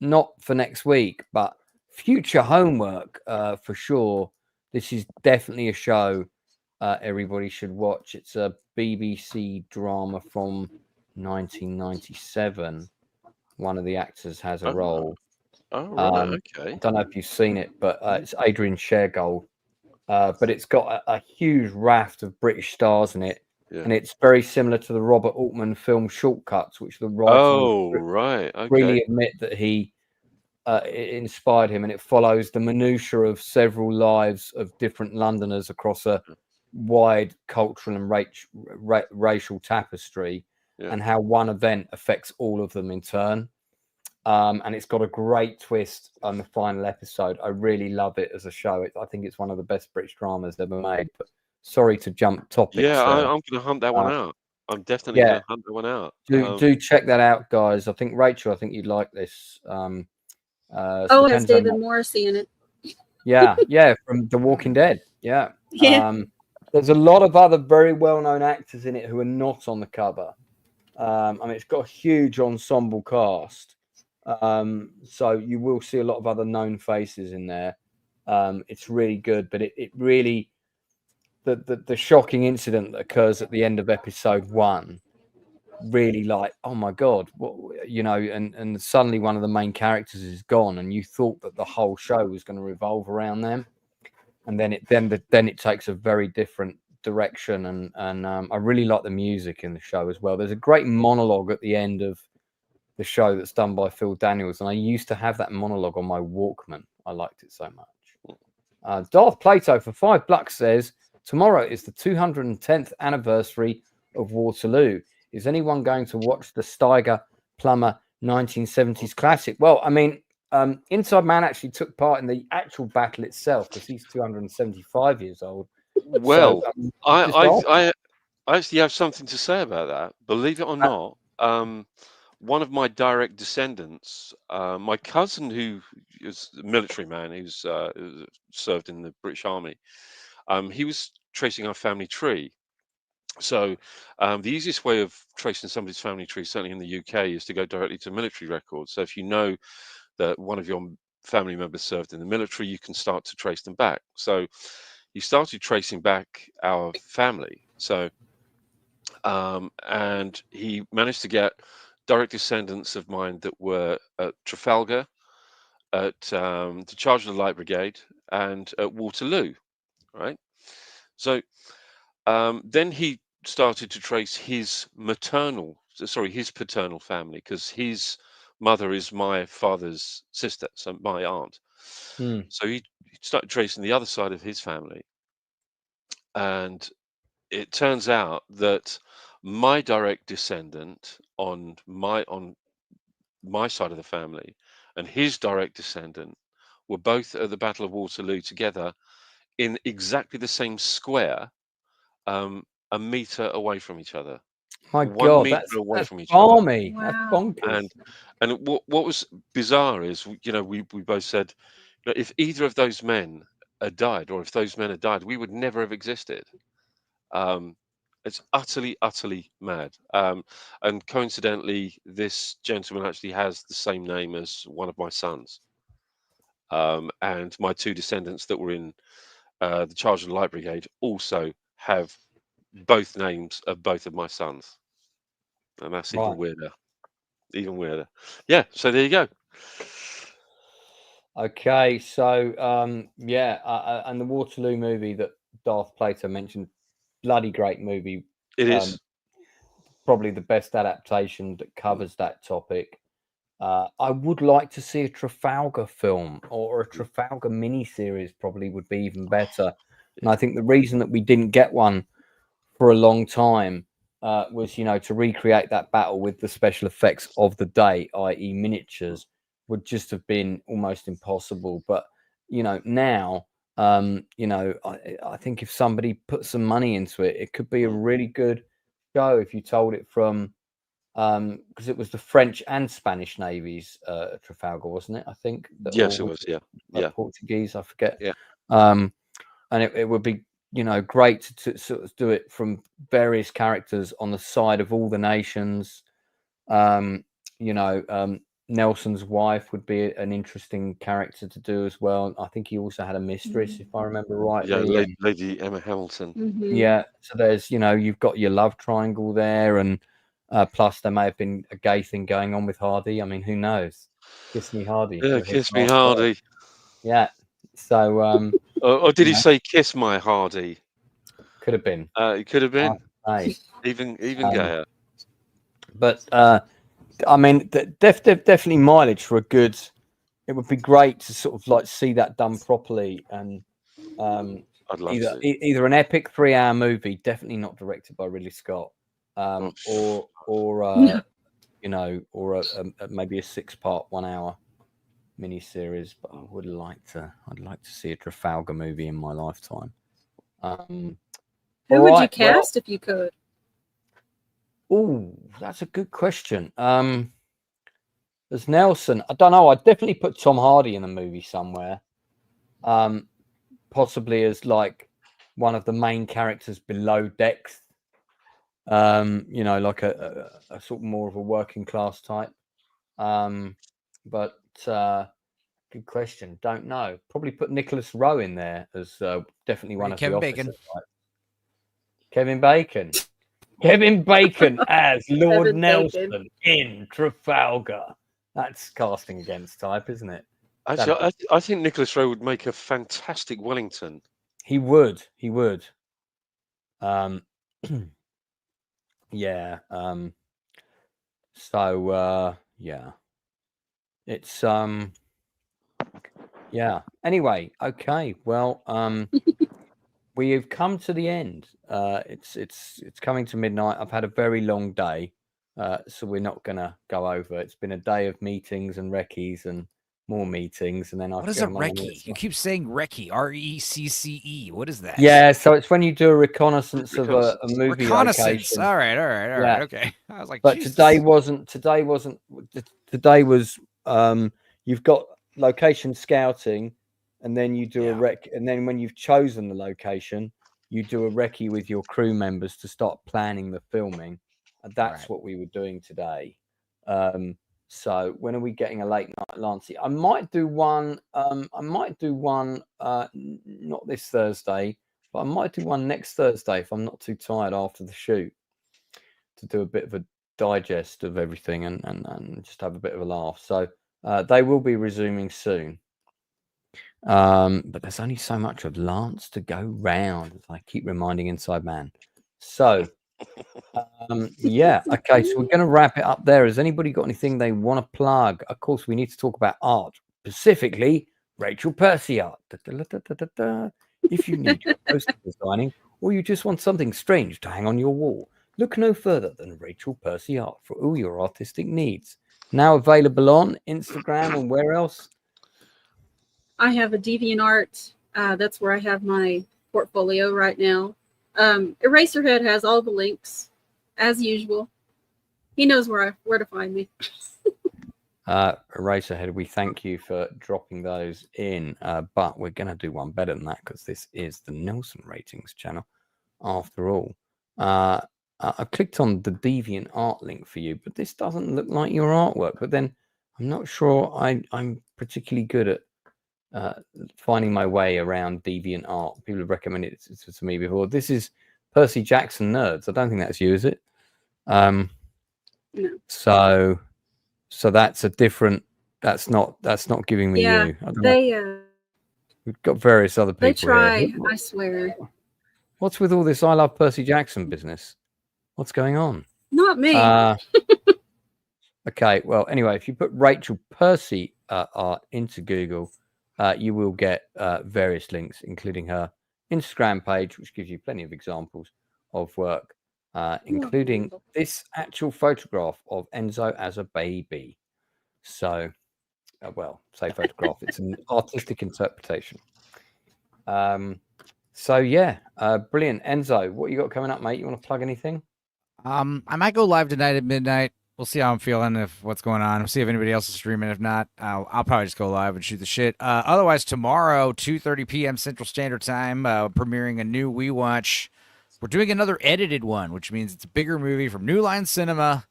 not for next week, but future homework for sure. This is definitely a show everybody should watch. It's a BBC drama from 1997. One of the actors has a role. Oh, right, okay. I don't know if you've seen it, but it's Adrian Shergold. But it's got a huge raft of British stars in it, and it's very similar to the Robert Altman film Shortcuts, which the writer really admit that he it inspired him, and it follows the minutiae of several lives of different Londoners across a wide cultural and racial tapestry, and how one event affects all of them in turn. And it's got a great twist on the final episode. I really love it as a show. I think it's one of the best British dramas ever made. But sorry to jump topics. Yeah, I'm going to hunt that one out. I'm definitely going to hunt that one out. Do check that out, guys. I think Rachel, I think you'd like this. It has David Morrissey in it. Yeah, from The Walking Dead. Yeah. There's a lot of other very well-known actors in it who are not on the cover. I mean, it's got a huge ensemble cast. So you will see a lot of other known faces in there. It's really good, but it really the shocking incident that occurs at the end of episode 1 really, like, oh my god, what, you know, and suddenly one of the main characters is gone, and you thought that the whole show was going to revolve around them, and then it takes a very different direction, and I really like the music in the show as well. There's a great monologue at the end of the show that's done by Phil Daniels, and I used to have that monologue on my Walkman. I liked it so much. Darth Plato for $5 says, tomorrow is the 210th anniversary of Waterloo. Is anyone going to watch the Steiger Plummer 1970s classic? Well, I mean, Inside Man actually took part in the actual battle itself, because he's 275 years old. Well, so, I actually have something to say about that. Believe it or not, one of my direct descendants, my cousin, who is a military man, who's served in the British Army, he was tracing our family tree. So the easiest way of tracing somebody's family tree, certainly in the UK, is to go directly to military records. So if you know that one of your family members served in the military, you can start to trace them back. So he started tracing back our family. So and he managed to get direct descendants of mine that were at Trafalgar, at the Charge of the Light Brigade, and at Waterloo, right? So then he started to trace his paternal family, because his mother is my father's sister, so my aunt. So he started tracing the other side of his family, and it turns out that my direct descendant on my side of the family and his direct descendant were both at the Battle of Waterloo together in exactly the same square, a meter away from each other. My 1 God, meter that's away from each balmy. other. That's Wow. bonkers. And what was bizarre is, you know, we both said, you know, if either of those men had died, or if those men had died, we would never have existed. It's utterly mad. And coincidentally, this gentleman actually has the same name as one of my sons. And my two descendants that were in the Charge of the Light Brigade also have both names of both of my sons. And that's even weirder. Even weirder. Yeah, so there you go. Okay, so and the Waterloo movie that Darth Plato mentioned, bloody great movie. It is probably the best adaptation that covers that topic. I would like to see a Trafalgar film, or a Trafalgar miniseries probably would be even better. And I think the reason that we didn't get one for a long time was, you know, to recreate that battle with the special effects of the day, i.e. miniatures, would just have been almost impossible. But, you know, now, you know, I think if somebody put some money into it, it could be a really good show if you told it from, because it was the French and Spanish navies, Trafalgar, wasn't it? I think. Yes, it was. Yeah. Portuguese, I forget. Yeah. And it would be, you know, great to sort of do it from various characters on the side of all the nations. You know, Nelson's wife would be an interesting character to do as well. I think he also had a mistress, if I remember rightly. Yeah, Lady Emma Hamilton. Mm-hmm. Yeah, so there's, you know, you've got your love triangle there, and plus there may have been a gay thing going on with Hardy. I mean, who knows? Kiss me, Hardy. Yeah, kiss me, Hardy. Yeah. So, or did he say kiss my Hardy? Could have been. It could have been. Hey. Even gayer. But I mean, definitely mileage for a good it would be great to sort of like see that done properly, and I'd love either to. either an epic 3-hour movie, definitely not directed by Ridley Scott, or you know, or maybe a 6-part 1-hour miniseries. But I'd like to see a Trafalgar movie in my lifetime. Who would you cast if you could? Oh, that's a good question. As Nelson, I don't know. I'd definitely put Tom Hardy in a movie somewhere. Possibly as like one of the main characters below decks. You know, like a sort of more of a working class type. But good question. Don't know. Probably put Nicholas Rowe in there as definitely one of Kevin the Bacon. officers. Right? Kevin Bacon. Kevin Bacon as Lord Kevin Nelson Bacon. in Trafalgar. That's casting against type, isn't it? Actually, I think Nicholas Rowe would make a fantastic Wellington. He would. He would. Yeah. So yeah. It's yeah. Anyway, okay. Well, we have come to the end. It's coming to midnight. I've had a very long day. So we're not gonna go over. It's been a day of meetings and recce's and more meetings, and then What is a recce? You keep saying recce, RECCE. What is that? Yeah, so it's when you do a reconnaissance of a movie reconnaissance. location. All right, okay. I was like, but Jesus. today was you've got location scouting, and then you do a rec, and then when you've chosen the location, you do a recce with your crew members to start planning the filming. And that's what we were doing today. So when are we getting a late night Lancey? I might do one. Not this Thursday, but I might do one next Thursday if I'm not too tired after the shoot, to do a bit of a digest of everything and just have a bit of a laugh. So they will be resuming soon. But there's only so much of Lance to go round, as I keep reminding Inside Man. So yeah, okay, so we're going to wrap it up there. Has anybody got anything they want to plug? Of course, we need to talk about art, specifically Rachel Percy art. If you need your poster designing, or you just want something strange to hang on your wall, look no further than Rachel Percy art for all your artistic needs. Now available on Instagram, and where else? I have a DeviantArt. That's where I have my portfolio right now. Eraserhead has all the links, as usual. He knows where to find me. Eraserhead, we thank you for dropping those in, but we're going to do one better than that, because this is the Nielsen Ratings channel after all. I clicked on the DeviantArt link for you, but this doesn't look like your artwork. But then I'm not sure I'm particularly good at finding my way around DeviantArt. People have recommended it to me before. This is Percy Jackson Nerds. I don't think that's you, is it? No. So that's a different. That's not giving me you. We've got various other people. They try. Here. I swear. What's with all this I Love Percy Jackson business? What's going on? Not me. Okay. Well, anyway, if you put Rachel Percy art into Google, you will get various links, including her Instagram page, which gives you plenty of examples of work, including this actual photograph of Enzo as a baby. So, well, say photograph, it's an artistic interpretation. So, yeah, brilliant. Enzo, what you got coming up, mate? You want to plug anything? I might go live tonight at midnight. We'll see how I'm feeling, if what's going on. We'll see if anybody else is streaming. If not, I'll probably just go live and shoot the shit. Otherwise, tomorrow, 2:30 p.m. Central Standard Time, premiering a new We Watch. We're doing another edited one, which means it's a bigger movie from New Line Cinema.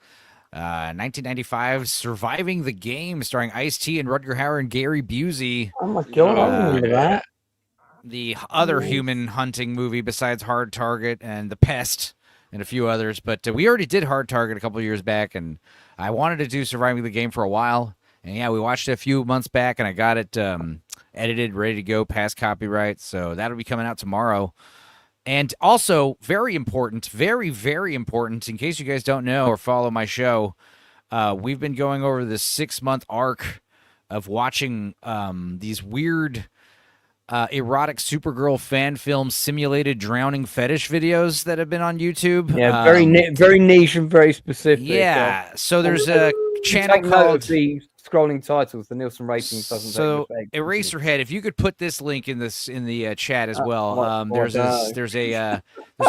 1995, Surviving the Game, starring Ice-T and Rutger Hauer and Gary Busey. Oh, my God, I remember that. The other human hunting movie besides Hard Target and The Pest, and a few others, but we already did Hard Target a couple of years back, and I wanted to do Surviving the Game for a while, and yeah, we watched it a few months back, and I got it edited, ready to go, past copyright, so that'll be coming out tomorrow. And also, very important, very, very important, in case you guys don't know or follow my show, we've been going over this 6-month arc of watching these weird erotic Supergirl fan film simulated drowning fetish videos that have been on YouTube. Yeah, very niche and very specific. Yeah, so there's a channel take note of called the scrolling titles. The Nielsen ratings doesn't so take effect. Eraserhead. If you could put this link in the chat as well. There's a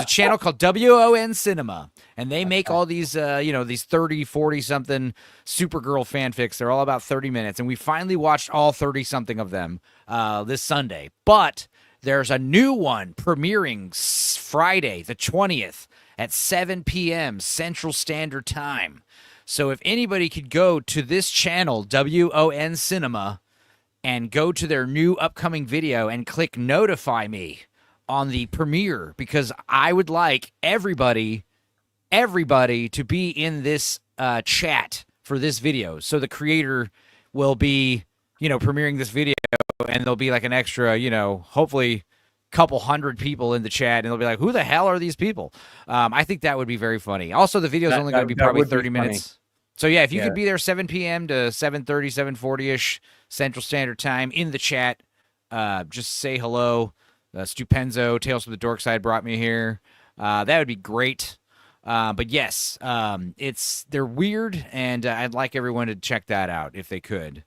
channel called WON Cinema, and they make all these these 30, 40 something Supergirl fanfics. They're all about 30 minutes, and we finally watched all 30 something of them this Sunday. But there's a new one premiering Friday the 20th at 7 p.m. Central Standard Time. So if anybody could go to this channel, WON Cinema, and go to their new upcoming video and click notify me on the premiere, because I would like everybody to be in this chat for this video. So the creator will be, premiering this video, and there'll be like an extra, hopefully couple hundred people in the chat, and they'll be like, who the hell are these people? I think that would be very funny. Also, the video is only going to be probably 30 minutes. So yeah, if you could be there 7 p.m. to 7:30, 7:40-ish Central Standard Time in the chat, just say hello. Stupenzo, Tales from the Dork Side brought me here. That would be great. But yes, they're weird, and I'd like everyone to check that out if they could.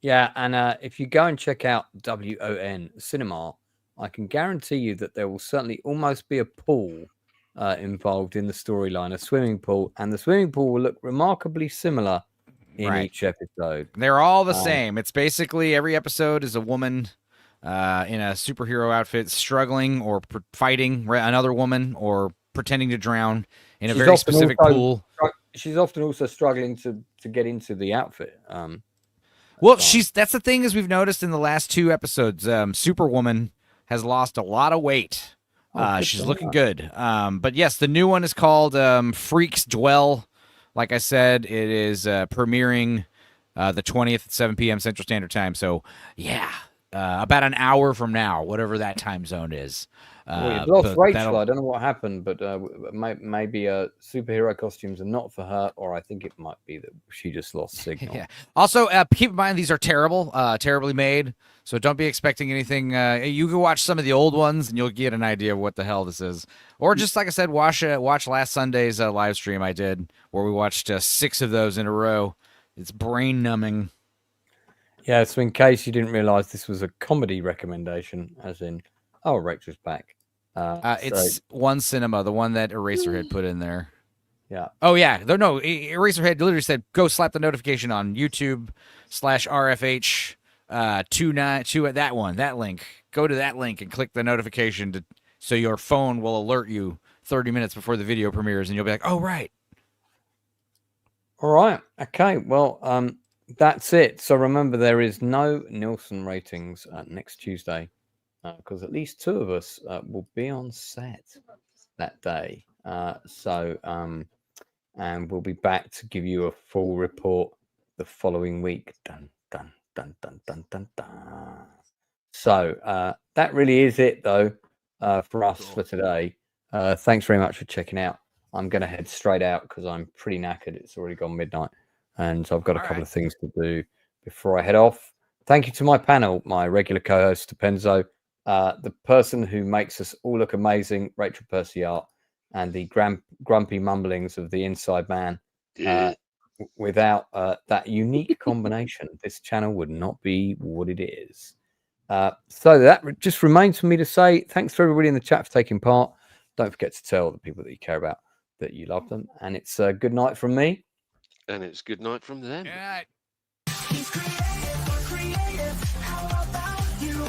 Yeah, and if you go and check out WON Cinema, I can guarantee you that there will certainly almost be a pool involved in the storyline, a swimming pool, and the swimming pool will look remarkably similar in each episode. They're all the same. It's basically every episode is a woman in a superhero outfit struggling or fighting another woman or pretending to drown in a very specific pool. She's often also struggling to get into the outfit. Well, that's the thing, is we've noticed in the last 2 episodes, Superwoman has lost a lot of weight. She's looking good. But yes, the new one is called Freaks Dwell. Like I said, it is premiering the 20th at 7 p.m. Central Standard Time. So yeah, about an hour from now, whatever that time zone is. You've lost Rachel. I don't know what happened, but maybe superhero costumes are not for her, or I think it might be that she just lost signal. Yeah. Also, keep in mind these are terribly made, so don't be expecting anything. You can watch some of the old ones, and you'll get an idea of what the hell this is. Or just like I said, watch last Sunday's live stream I did, where we watched 6 of those in a row. It's brain numbing. Yeah, so in case you didn't realize this was a comedy recommendation, as in, oh, Rachel's back. It's One Cinema, the one that Eraserhead put in there. Yeah. Oh yeah. No, Eraserhead literally said, go slap the notification on YouTube/RFH 292 at that link. Go to that link and click the notification so your phone will alert you 30 minutes before the video premieres, and you'll be like, oh right. All right. Okay. Well, that's it. So remember, there is no Nielsen ratings next Tuesday. Because at least 2 of us will be on set that day. And we'll be back to give you a full report the following week. Dun, dun, dun, dun, dun, dun, dun. So that really is it, though, for us for today. Thanks very much for checking out. I'm going to head straight out because I'm pretty knackered. It's already gone midnight. And so I've got a couple of things to do before I head off. Thank you to my panel, my regular co-host, Stupenzo. The person who makes us all look amazing, Rachel Percy-Art, and the grumpy mumblings of the Inside Man. Without that unique combination, this channel would not be what it is. So that just remains for me to say thanks for everybody in the chat for taking part. Don't forget to tell the people that you care about that you love them. And it's a good night from me. And it's good night from them. Good night. He's creative, how about you?